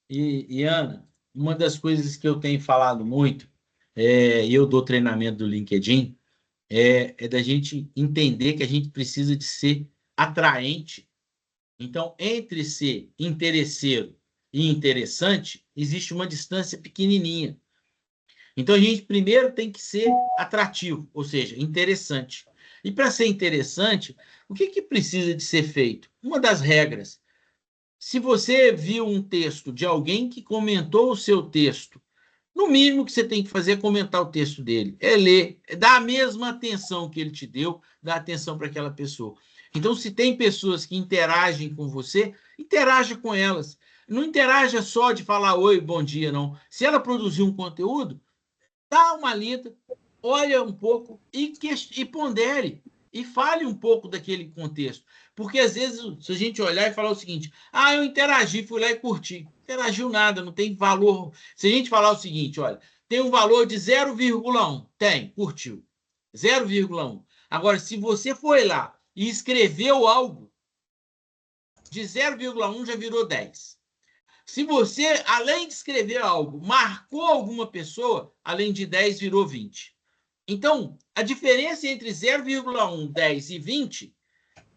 Speaker 2: E, Ana, uma das coisas que eu tenho falado muito, e eu dou treinamento do LinkedIn, é da gente entender que a gente precisa de ser atraente. Então, entre ser interesseiro e interessante, existe uma distância pequenininha. Então, a gente primeiro tem que ser atrativo, ou seja, interessante. E para ser interessante, o que precisa de ser feito? Uma das regras. Se você viu um texto de alguém que comentou o seu texto, no mínimo que você tem que fazer é comentar o texto dele, é ler, é dar a mesma atenção que ele te deu, dar atenção para aquela pessoa. Então, se tem pessoas que interagem com você, interaja com elas. Não interaja só de falar oi, bom dia, não. Se ela produzir um conteúdo, dá uma lida, olha um pouco e pondere. E fale um pouco daquele contexto. Porque, às vezes, se a gente olhar e falar o seguinte, eu interagi, fui lá e curti. Não interagiu nada, não tem valor. Se a gente falar o seguinte, olha, tem um valor de 0,1. Tem, curtiu. 0,1. Agora, se você foi lá e escreveu algo, de 0,1 já virou 10. Se você, além de escrever algo, marcou alguma pessoa, além de 10, virou 20. Então, a diferença entre 0,1, 10 e 20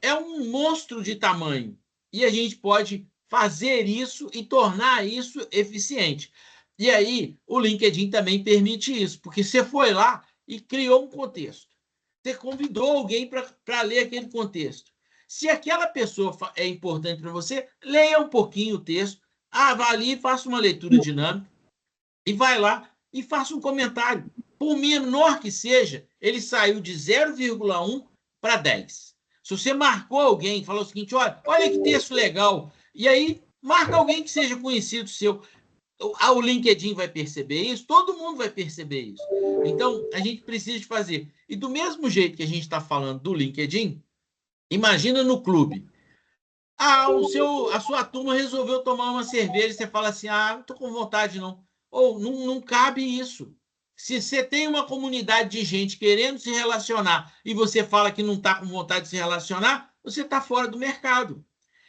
Speaker 2: é um monstro de tamanho. E a gente pode fazer isso e tornar isso eficiente. E aí, o LinkedIn também permite isso, porque você foi lá e criou um contexto. Você convidou alguém para ler aquele contexto. Se aquela pessoa é importante para você, leia um pouquinho o texto, avalie, faça uma leitura dinâmica e vai lá e faça um comentário. Por menor que seja, ele saiu de 0,1 para 10. Se você marcou alguém, falou o seguinte, olha que texto legal, e aí marca alguém que seja conhecido seu, o LinkedIn vai perceber isso, todo mundo vai perceber isso. Então, a gente precisa de fazer. E do mesmo jeito que a gente está falando do LinkedIn, imagina no clube. A sua turma resolveu tomar uma cerveja e você fala assim, não estou com vontade não. Ou não cabe isso. Se você tem uma comunidade de gente querendo se relacionar e você fala que não está com vontade de se relacionar, você está fora do mercado.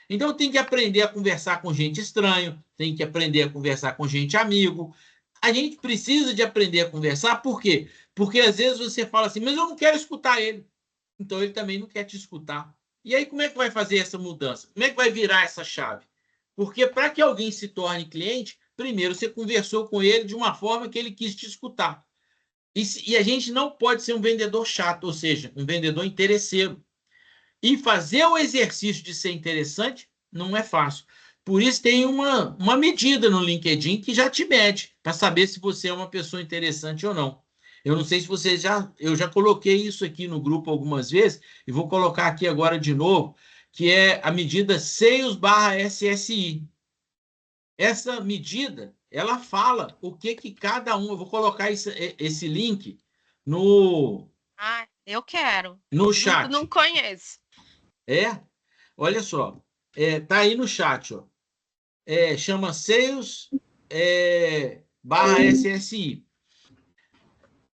Speaker 2: Então tem que aprender a conversar com gente estranho, tem que aprender a conversar com gente amigo. A gente precisa de aprender a conversar, por quê? Porque às vezes você fala assim, mas eu não quero escutar ele. Então ele também não quer te escutar. E aí como é que vai fazer essa mudança? Como é que vai virar essa chave? Porque para que alguém se torne cliente, primeiro você conversou com ele de uma forma que ele quis te escutar. E a gente não pode ser um vendedor chato, ou seja, um vendedor interesseiro. E fazer o exercício de ser interessante não é fácil. Por isso tem uma medida no LinkedIn que já te mede, para saber se você é uma pessoa interessante ou não. Eu não sei se vocês eu já coloquei isso aqui no grupo algumas vezes, e vou colocar aqui agora de novo, que é a medida Sales/SSI. Essa medida, ela fala o que cada um... Eu vou colocar esse link no
Speaker 1: Eu quero.
Speaker 2: chat.
Speaker 1: Não conheço.
Speaker 2: Olha só. Tá aí no chat, ó. Chama Sales/SSI.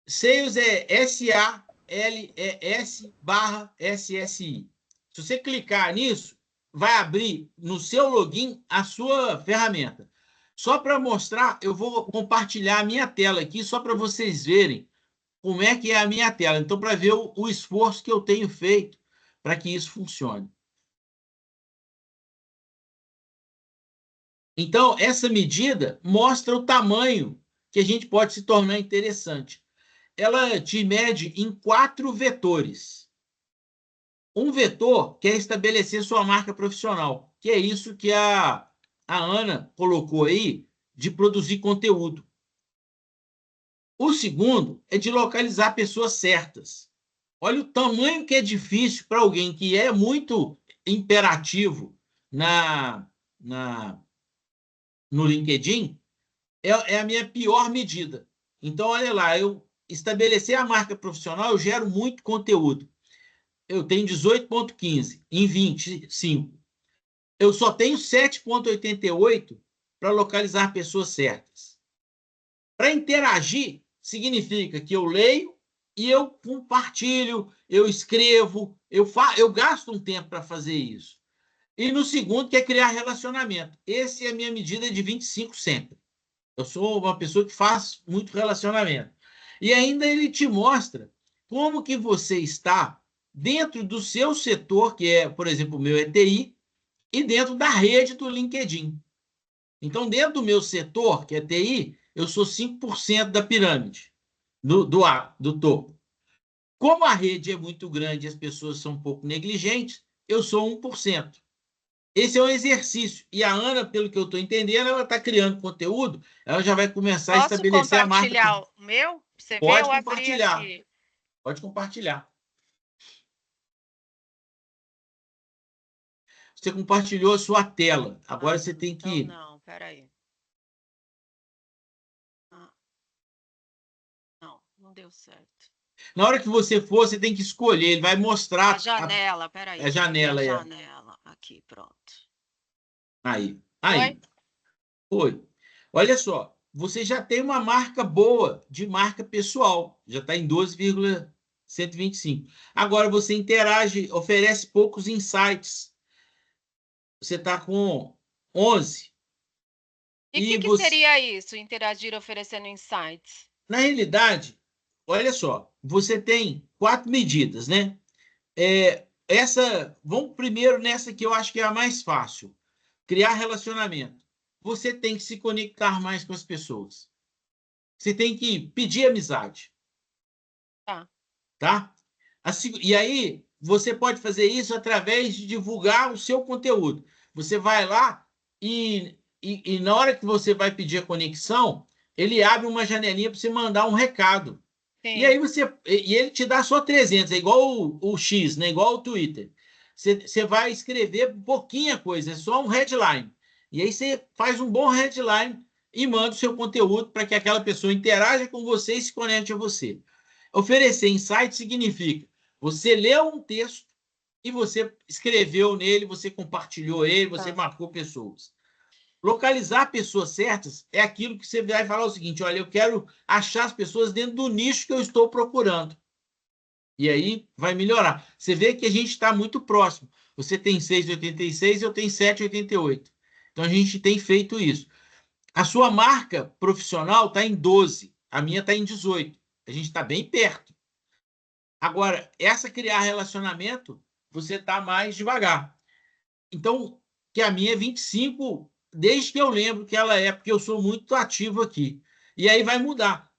Speaker 2: Sales é SALES/SSI. Se você clicar nisso, vai abrir no seu login a sua ferramenta. Só para mostrar, eu vou compartilhar a minha tela aqui, só para vocês verem como é que é a minha tela. Então, para ver o esforço que eu tenho feito para que isso funcione. Então, essa medida mostra o tamanho que a gente pode se tornar interessante. Ela te mede em 4 vetores. Um vetor quer estabelecer sua marca profissional, que é isso que a Ana colocou aí, de produzir conteúdo. O segundo é de localizar pessoas certas. Olha o tamanho que é difícil para alguém que é muito imperativo no LinkedIn, é a minha pior medida. Então, olha lá, eu estabelecer a marca profissional, eu gero muito conteúdo. Eu tenho 18,15 em 25. Eu só tenho 7,88 para localizar pessoas certas. Para interagir, significa que eu leio e eu compartilho, eu escrevo, eu gasto um tempo para fazer isso. E no segundo, que é criar relacionamento. Essa é a minha medida de 25 sempre. Eu sou uma pessoa que faz muito relacionamento. E ainda ele te mostra como que você está dentro do seu setor, que é, por exemplo, o meu é TI, e dentro da rede do LinkedIn. Então, dentro do meu setor, que é TI, eu sou 5% da pirâmide, do topo. Como a rede é muito grande e as pessoas são um pouco negligentes, eu sou 1%. Esse é um exercício. E a Ana, pelo que eu estou entendendo, ela está criando conteúdo, ela já vai começar a estabelecer a marca.
Speaker 1: Posso compartilhar o meu? Você vê,
Speaker 2: Pode
Speaker 1: eu abri
Speaker 2: compartilhar.
Speaker 1: aqui.
Speaker 2: Pode compartilhar. Você compartilhou a sua tela. Agora você tem que...
Speaker 1: Então, não, peraí. Não deu certo.
Speaker 2: Na hora que você for, você tem que escolher. Ele vai mostrar...
Speaker 1: A janela, peraí.
Speaker 2: A janela,
Speaker 1: a janela. Aqui, pronto.
Speaker 2: Aí. Foi. Olha só, você já tem uma marca boa de marca pessoal. Já está em 12,125. Agora você interage, oferece poucos insights. Você está com 11.
Speaker 1: E o que seria isso, interagir oferecendo insights?
Speaker 2: Na realidade, olha só, você tem 4 medidas, né? Vamos primeiro nessa que eu acho que é a mais fácil. Criar relacionamento. Você tem que se conectar mais com as pessoas. Você tem que pedir amizade. Tá? E aí, você pode fazer isso através de divulgar o seu conteúdo. Você vai lá e na hora que você vai pedir a conexão, ele abre uma janelinha para você mandar um recado.
Speaker 1: Sim.
Speaker 2: E aí ele te dá só 300, é igual o X, né? Igual o Twitter. Você vai escrever pouquinha coisa, é só um headline. E aí você faz um bom headline e manda o seu conteúdo para que aquela pessoa interaja com você e se conecte a você. Oferecer insight significa você leu um texto e você escreveu nele, você compartilhou ele, você marcou pessoas. Localizar pessoas certas é aquilo que você vai falar o seguinte: olha, eu quero achar as pessoas dentro do nicho que eu estou procurando. E aí vai melhorar. Você vê que a gente está muito próximo. Você tem 6,86, eu tenho 7,88. Então a gente tem feito isso. A sua marca profissional está em 12, a minha está em 18. A gente está bem perto. Agora, essa criar relacionamento, você está mais devagar. Então, que a minha é 25, desde que eu lembro que ela é, porque eu sou muito ativo aqui. E aí vai mudar.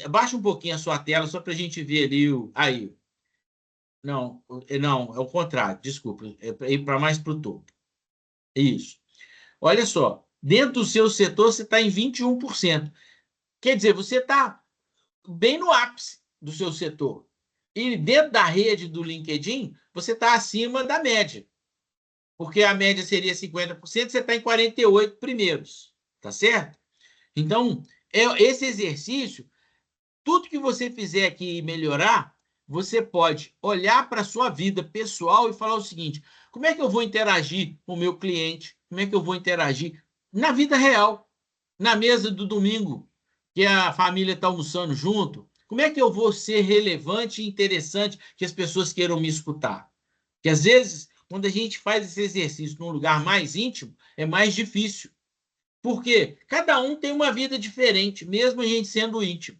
Speaker 2: Baixa um pouquinho a sua tela, só para a gente ver ali aí. Não, é o contrário, desculpa. É para ir mais para o topo. Isso. Olha só, dentro do seu setor, você está em 21%. Quer dizer, você está bem no ápice do seu setor. E dentro da rede do LinkedIn, você está acima da média. Porque a média seria 50%, você está em 48 primeiros. Tá certo? Então, esse exercício, tudo que você fizer aqui e melhorar, você pode olhar para a sua vida pessoal e falar o seguinte: como é que eu vou interagir com o meu cliente? Como é que eu vou interagir na vida real? Na mesa do domingo, que a família está almoçando junto, como é que eu vou ser relevante e interessante que as pessoas queiram me escutar? Porque, às vezes, quando a gente faz esse exercício num lugar mais íntimo, é mais difícil. Porque cada um tem uma vida diferente, mesmo a gente sendo íntimo.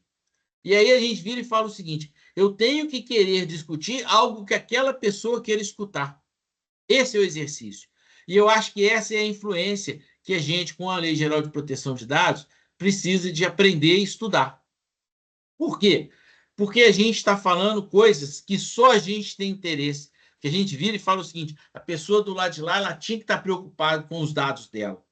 Speaker 2: E aí a gente vira e fala o seguinte: eu tenho que querer discutir algo que aquela pessoa queira escutar. Esse é o exercício. E eu acho que essa é a influência que a gente, com a Lei Geral de Proteção de Dados, precisa de aprender e estudar. Por quê? Porque a gente está falando coisas que só a gente tem interesse. Que a gente vira e fala o seguinte: a pessoa do lado de lá ela tinha que estar preocupada com os dados dela.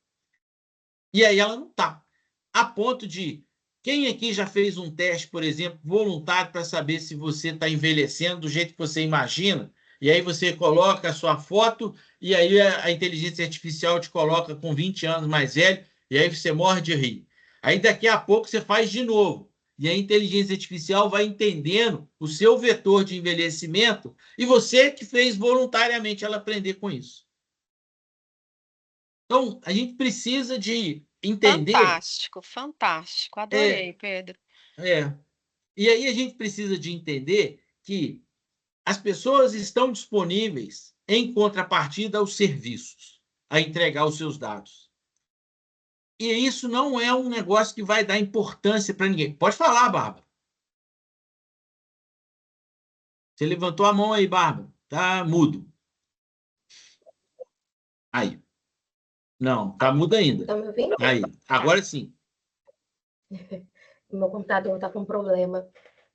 Speaker 2: E aí ela não está. A ponto de... Quem aqui já fez um teste, por exemplo, voluntário, para saber se você está envelhecendo do jeito que você imagina? E aí você coloca a sua foto e aí a inteligência artificial te coloca com 20 anos mais velho e aí você morre de rir. Aí daqui a pouco você faz de novo. E a inteligência artificial vai entendendo o seu vetor de envelhecimento e você que fez voluntariamente ela aprender com isso. Então, a gente precisa de entender...
Speaker 1: Fantástico, fantástico. Adorei, Pedro.
Speaker 2: E aí a gente precisa de entender que as pessoas estão disponíveis em contrapartida aos serviços, a entregar os seus dados. E isso não é um negócio que vai dar importância para ninguém. Pode falar, Bárbara. Você levantou a mão aí, Bárbara. Tá mudo. Aí. Não, tá mudo ainda.
Speaker 6: Estão me ouvindo?
Speaker 2: Aí. Agora sim.
Speaker 6: Meu computador está com problema.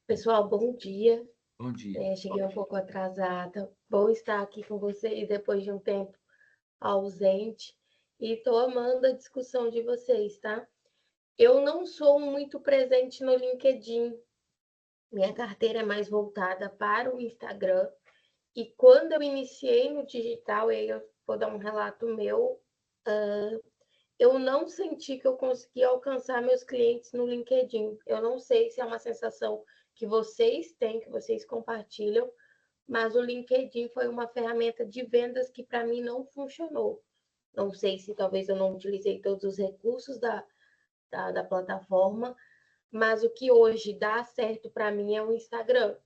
Speaker 6: Pessoal, bom dia.
Speaker 2: Bom dia.
Speaker 6: Cheguei um pouco atrasada. Bom estar aqui com vocês depois de um tempo ausente. E estou amando a discussão de vocês, tá? Eu não sou muito presente no LinkedIn. Minha carteira é mais voltada para o Instagram. E quando eu iniciei no digital, e aí eu vou dar um relato meu, eu não senti que eu conseguia alcançar meus clientes no LinkedIn. Eu não sei se é uma sensação que vocês têm, que vocês compartilham, mas o LinkedIn foi uma ferramenta de vendas que para mim não funcionou. Não sei se talvez eu não utilizei todos os recursos da plataforma, mas o que hoje dá certo para mim é o Instagram.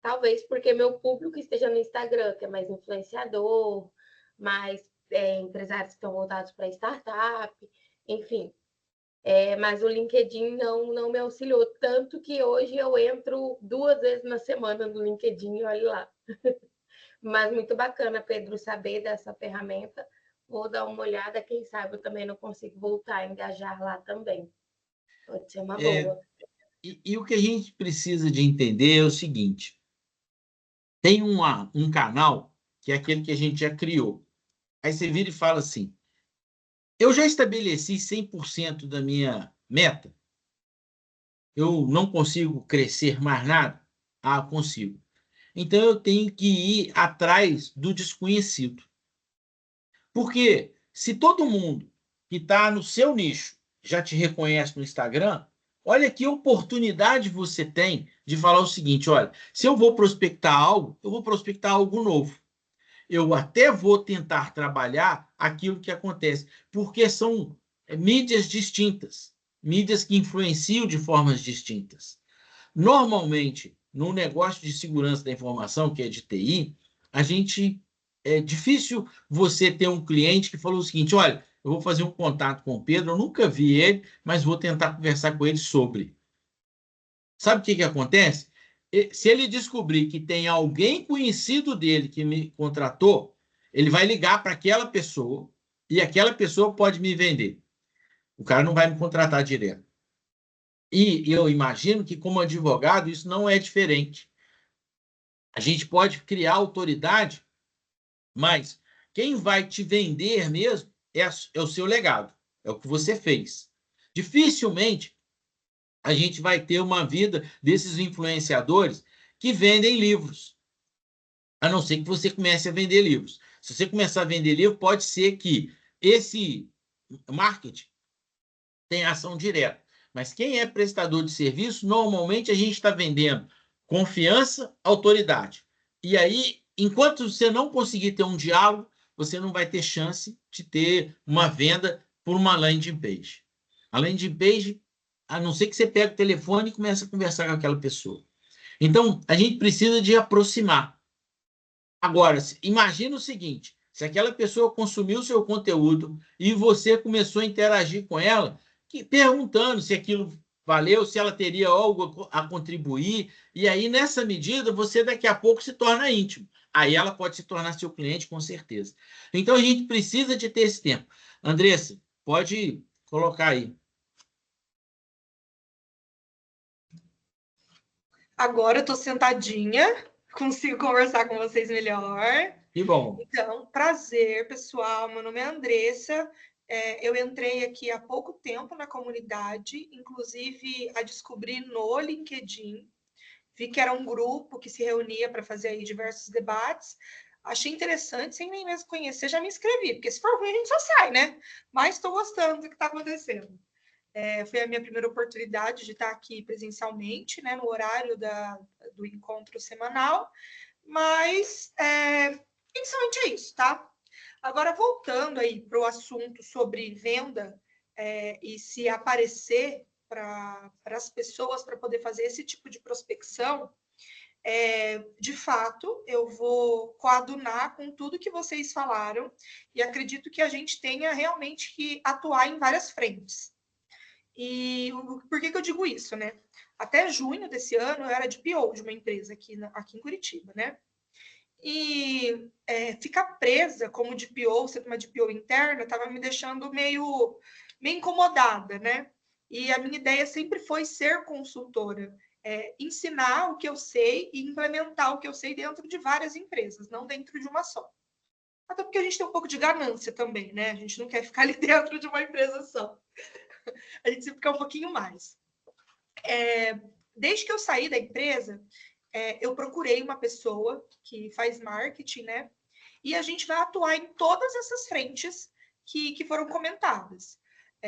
Speaker 6: Talvez porque meu público esteja no Instagram, que é mais influenciador, mais empresários que estão voltados para startup, enfim. Mas o LinkedIn não me auxiliou, tanto que hoje eu entro 2 vezes na semana no LinkedIn e olho lá. Mas muito bacana, Pedro, saber dessa ferramenta. Vou dar uma olhada, quem sabe eu também não consigo voltar a engajar lá também. Pode ser uma boa.
Speaker 2: E o que a gente precisa de entender é o seguinte: tem um canal que é aquele que a gente já criou. Aí você vira e fala assim: eu já estabeleci 100% da minha meta? Eu não consigo crescer mais nada? Ah, consigo. Então eu tenho que ir atrás do desconhecido. Porque se todo mundo que está no seu nicho já te reconhece no Instagram, olha que oportunidade você tem de falar o seguinte: olha, se eu vou prospectar algo, eu vou prospectar algo novo. Eu até vou tentar trabalhar aquilo que acontece, porque são mídias distintas, mídias que influenciam de formas distintas. Normalmente, no negócio de segurança da informação, que é de TI, é difícil você ter um cliente que falou o seguinte: olha, eu vou fazer um contato com o Pedro, eu nunca vi ele, mas vou tentar conversar com ele sobre. Sabe o que acontece? Se ele descobrir que tem alguém conhecido dele que me contratou, ele vai ligar para aquela pessoa e aquela pessoa pode me vender. O cara não vai me contratar direto. E eu imagino que, como advogado, isso não é diferente. A gente pode criar autoridade, mas quem vai te vender mesmo é o seu legado, é o que você fez. Dificilmente a gente vai ter uma vida desses influenciadores que vendem livros, a não ser que você comece a vender livros. Se você começar a vender livro, pode ser que esse marketing tenha ação direta. Mas quem é prestador de serviço, normalmente a gente está vendendo confiança, autoridade. E aí, enquanto você não conseguir ter um diálogo, você não vai ter chance de ter uma venda por uma landing page. A landing page, a não ser que você pegue o telefone e comece a conversar com aquela pessoa. Então, a gente precisa de aproximar. Agora, imagina o seguinte: se aquela pessoa consumiu o seu conteúdo e você começou a interagir com ela, perguntando se aquilo valeu, se ela teria algo a contribuir, e aí, nessa medida, você daqui a pouco se torna íntimo. Aí ela pode se tornar seu cliente, com certeza. Então, a gente precisa de ter esse tempo. Andressa, pode colocar aí.
Speaker 3: Agora eu estou sentadinha, consigo conversar com vocês melhor.
Speaker 2: Que bom.
Speaker 3: Então, prazer, pessoal. Meu nome é Andressa. Eu entrei aqui há pouco tempo na comunidade, inclusive a descobrir no LinkedIn. Vi que era um grupo que se reunia para fazer aí diversos debates. Achei interessante, sem nem mesmo conhecer, já me inscrevi, porque se for ruim a gente só sai, né? Mas estou gostando do que está acontecendo. Foi a minha primeira oportunidade de estar aqui presencialmente, né, no horário do encontro semanal, mas principalmente é isso, tá? Agora, voltando aí para o assunto sobre venda e se aparecer para as pessoas para poder fazer esse tipo de prospecção, de fato, eu vou coadunar com tudo que vocês falaram e acredito que a gente tenha realmente que atuar em várias frentes. E por que eu digo isso, né? Até junho desse ano eu era DPO de uma empresa aqui em Curitiba, né? E ficar presa como DPO, sendo uma DPO interna, estava me deixando meio incomodada, né? E a minha ideia sempre foi ser consultora, ensinar o que eu sei e implementar o que eu sei dentro de várias empresas, não dentro de uma só. Até porque a gente tem um pouco de ganância também, né? A gente não quer ficar ali dentro de uma empresa só. A gente sempre quer um pouquinho mais. Desde que eu saí da empresa, eu procurei uma pessoa que faz marketing, né? E a gente vai atuar em todas essas frentes que foram comentadas.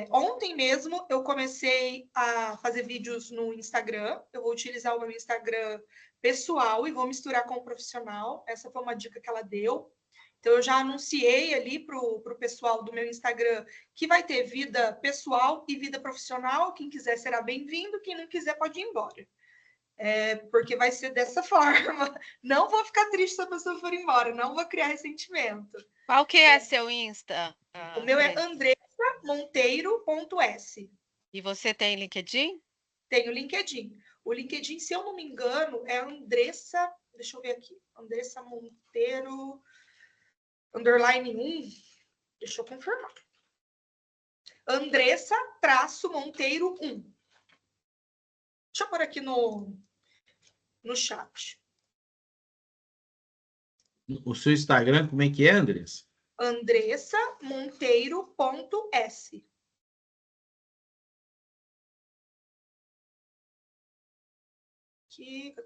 Speaker 3: Ontem mesmo eu comecei a fazer vídeos no Instagram. Eu vou utilizar o meu Instagram pessoal e vou misturar com o profissional. Essa foi uma dica que ela deu. Então, eu já anunciei ali para o pessoal do meu Instagram que vai ter vida pessoal e vida profissional. Quem quiser será bem-vindo, quem não quiser pode ir embora. Porque vai ser dessa forma. Não vou ficar triste se a pessoa for embora, não vou criar ressentimento.
Speaker 1: Qual que é seu Insta?
Speaker 3: O meu é andressamonteiro.s.
Speaker 1: E você tem LinkedIn?
Speaker 3: Tem o LinkedIn. O LinkedIn, se eu não me engano, é Andressa. Deixa eu ver aqui. Andressa Monteiro _1. Deixa eu confirmar. Andressa-Monteiro 1. Deixa eu pôr aqui no chat.
Speaker 2: O seu Instagram, como é que é, Andressa?
Speaker 3: Andressamonteiro.s.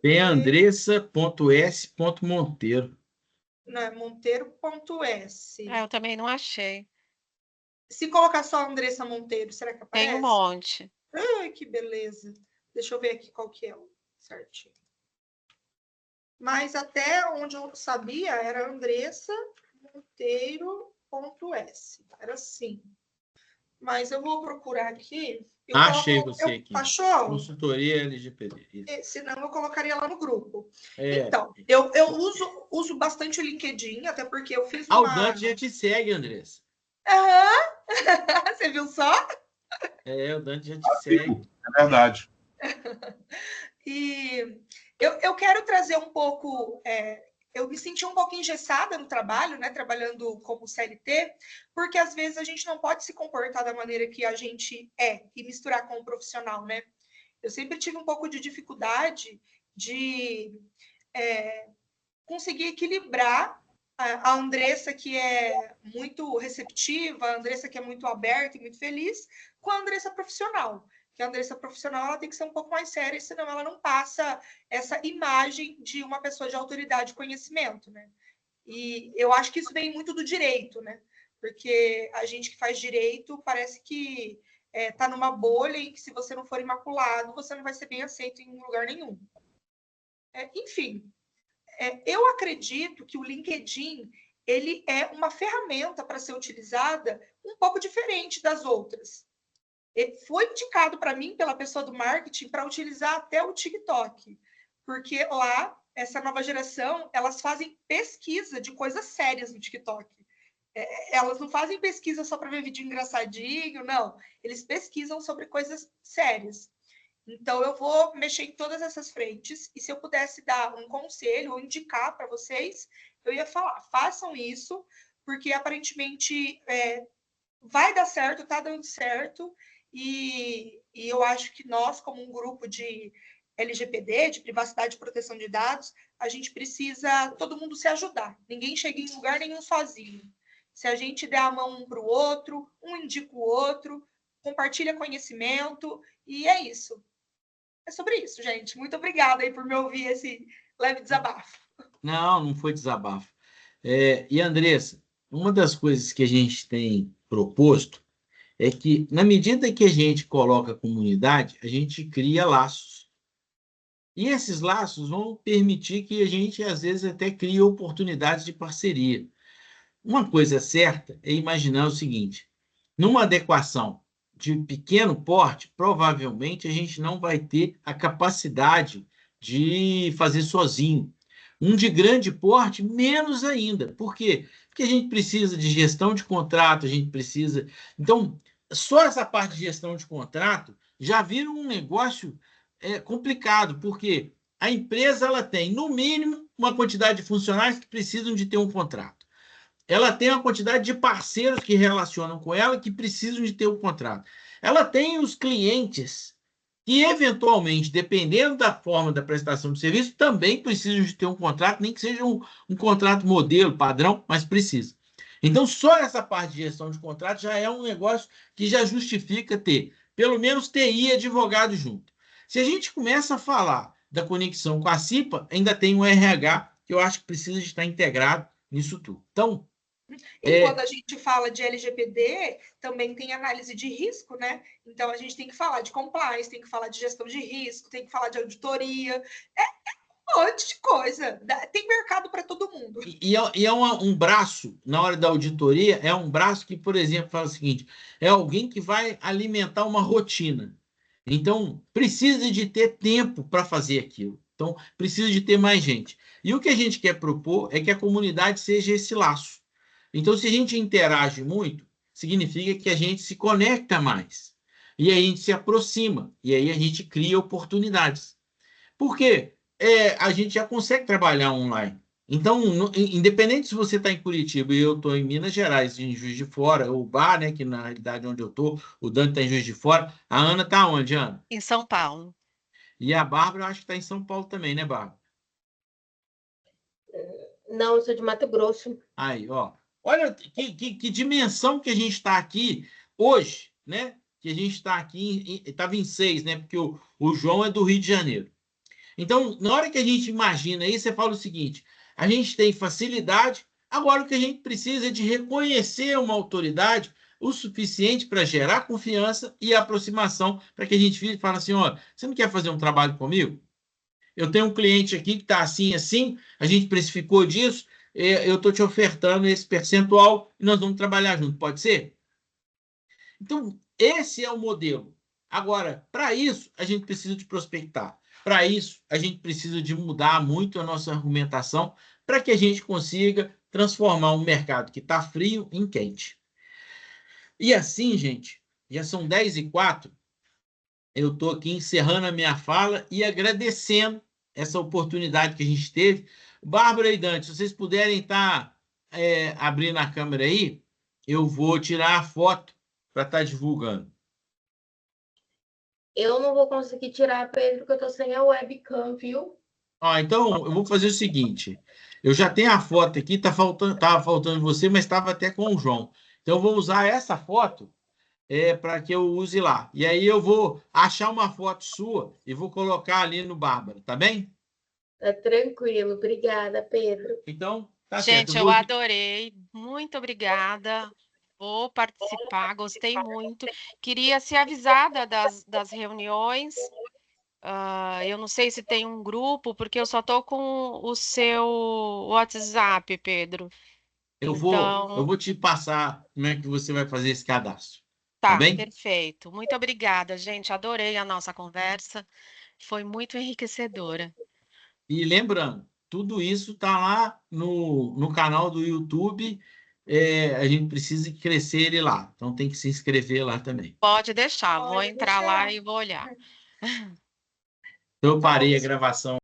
Speaker 2: Tem andressa.s.monteiro.
Speaker 3: Não, é monteiro.s.
Speaker 1: Eu também não achei.
Speaker 3: Se colocar só Andressa Monteiro, será que aparece?
Speaker 1: Tem um monte.
Speaker 3: Ai, que beleza. Deixa eu ver aqui qual que é o certinho. Mas até onde eu sabia era andressamonteiro.s. Era assim. Mas eu vou procurar aqui.
Speaker 2: Achei você aqui.
Speaker 3: Achou?
Speaker 2: Consultoria LGPD.
Speaker 3: Senão eu colocaria lá no grupo.
Speaker 2: É.
Speaker 3: Então, eu uso bastante o LinkedIn, até porque eu fiz uma...
Speaker 2: O Dante já te segue, Andressa.
Speaker 3: Aham. Você viu só?
Speaker 2: O Dante já te segue.
Speaker 4: É verdade.
Speaker 3: E eu quero trazer um pouco... eu me senti um pouco engessada no trabalho, né? Trabalhando como CLT, porque às vezes a gente não pode se comportar da maneira que a gente e misturar com o profissional, né? Eu sempre tive um pouco de dificuldade de conseguir equilibrar a Andressa, que é muito receptiva, a Andressa, que é muito aberta e muito feliz, com a Andressa profissional. Que a Andressa profissional ela tem que ser um pouco mais séria, senão ela não passa essa imagem de uma pessoa de autoridade e conhecimento, né? E eu acho que isso vem muito do direito, né? Porque a gente que faz direito parece que está numa bolha e que se você não for imaculado, você não vai ser bem aceito em lugar nenhum. Enfim, eu acredito que o LinkedIn ele é uma ferramenta para ser utilizada um pouco diferente das outras. Foi indicado para mim pela pessoa do marketing para utilizar até o TikTok, porque lá, essa nova geração, elas fazem pesquisa de coisas sérias no TikTok. Elas não fazem pesquisa só para ver vídeo engraçadinho, não. Eles pesquisam sobre coisas sérias. Então, eu vou mexer em todas essas frentes, e se eu pudesse dar um conselho ou indicar para vocês, eu ia falar, façam isso, porque aparentemente vai dar certo, está dando certo, e eu acho que nós, como um grupo de LGPD, de privacidade e proteção de dados, a gente precisa todo mundo se ajudar. Ninguém chega em lugar nenhum sozinho. Se a gente der a mão um para o outro, um indica o outro, compartilha conhecimento, e é isso. É sobre isso, gente. Muito obrigada aí por me ouvir esse leve desabafo.
Speaker 2: Não foi desabafo. E, Andressa, uma das coisas que a gente tem proposto é que, na medida que a gente coloca a comunidade, a gente cria laços. E esses laços vão permitir que a gente, às vezes, até crie oportunidades de parceria. Uma coisa certa é imaginar o seguinte: numa adequação de pequeno porte, provavelmente a gente não vai ter a capacidade de fazer sozinho. Um de grande porte, menos ainda. Por quê? Porque a gente precisa de gestão de contrato, a gente precisa. Então, só essa parte de gestão de contrato já vira um negócio complicado, porque a empresa ela tem, no mínimo, uma quantidade de funcionários que precisam de ter um contrato. Ela tem uma quantidade de parceiros que relacionam com ela que precisam de ter um contrato. Ela tem os clientes que, eventualmente, dependendo da forma da prestação de serviço, também precisam de ter um contrato, nem que seja um contrato modelo, padrão, mas precisa. Então, só essa parte de gestão de contrato já é um negócio que já justifica ter, pelo menos, TI e advogado junto. Se a gente começa a falar da conexão com a CIPA, ainda tem o RH, que eu acho que precisa de estar integrado nisso tudo. Então,
Speaker 3: e quando a gente fala de LGPD, também tem análise de risco, né? Então, a gente tem que falar de compliance, tem que falar de gestão de risco, tem que falar de auditoria, um monte de coisa. Tem mercado para todo mundo.
Speaker 2: E é um braço, na hora da auditoria, é um braço que, por exemplo, fala o seguinte: é alguém que vai alimentar uma rotina. Então, precisa de ter tempo para fazer aquilo. Então, precisa de ter mais gente. E o que a gente quer propor é que a comunidade seja esse laço. Então, se a gente interage muito, significa que a gente se conecta mais. E aí a gente se aproxima. E aí a gente cria oportunidades. Por quê? A gente já consegue trabalhar online. Então, independente se você está em Curitiba e eu estou em Minas Gerais, em Juiz de Fora, o Bar, né, que na realidade onde eu estou, o Dante está em Juiz de Fora, a Ana está onde, Ana?
Speaker 1: Em São Paulo.
Speaker 2: E a Bárbara, eu acho que está em São Paulo também, né, Bárbara?
Speaker 6: Não, eu sou de Mato Grosso.
Speaker 2: Aí, ó. Olha que dimensão que a gente está aqui hoje, né? Que a gente está aqui, estava em 6, né? Porque o João é do Rio de Janeiro. Então, na hora que a gente imagina isso, você fala o seguinte: a gente tem facilidade, agora o que a gente precisa é de reconhecer uma autoridade o suficiente para gerar confiança e aproximação, para que a gente fale assim: ó, você não quer fazer um trabalho comigo? Eu tenho um cliente aqui que está assim, assim, a gente precificou disso, eu estou te ofertando esse percentual e nós vamos trabalhar junto, pode ser? Então, esse é o modelo. Agora, para isso, a gente precisa de prospectar. Para isso, a gente precisa de mudar muito a nossa argumentação para que a gente consiga transformar um mercado que está frio em quente. E assim, gente, já são 10h04, eu estou aqui encerrando a minha fala e agradecendo essa oportunidade que a gente teve. Bárbara e Dante, se vocês puderem estar abrindo a câmera aí, eu vou tirar a foto para estar divulgando.
Speaker 6: Eu não vou conseguir tirar, Pedro, porque eu estou sem a webcam, viu?
Speaker 2: Então, eu vou fazer o seguinte: eu já tenho a foto aqui, estava faltando você, mas estava até com o João. Então, eu vou usar essa foto para que eu use lá. E aí eu vou achar uma foto sua e vou colocar ali no Bárbara, tá bem?
Speaker 6: Tá tranquilo. Obrigada, Pedro.
Speaker 2: Então, tá certo.
Speaker 1: Gente, eu adorei. Muito obrigada. Vou participar, gostei muito. Queria ser avisada das reuniões. Eu não sei se tem um grupo, porque eu só estou com o seu WhatsApp, Pedro.
Speaker 2: Eu vou te passar como é que você vai fazer esse cadastro. Tá
Speaker 1: Tá,
Speaker 2: bem?
Speaker 1: perfeito. Muito obrigada, gente. Adorei a nossa conversa. Foi muito enriquecedora.
Speaker 2: E lembrando, tudo isso está lá no canal do YouTube. A gente precisa crescer ele lá. Então tem que se inscrever lá também.
Speaker 1: Pode deixar, vou
Speaker 3: Pode
Speaker 1: entrar
Speaker 3: deixar.
Speaker 1: lá e vou olhar.
Speaker 2: Então eu parei a gravação.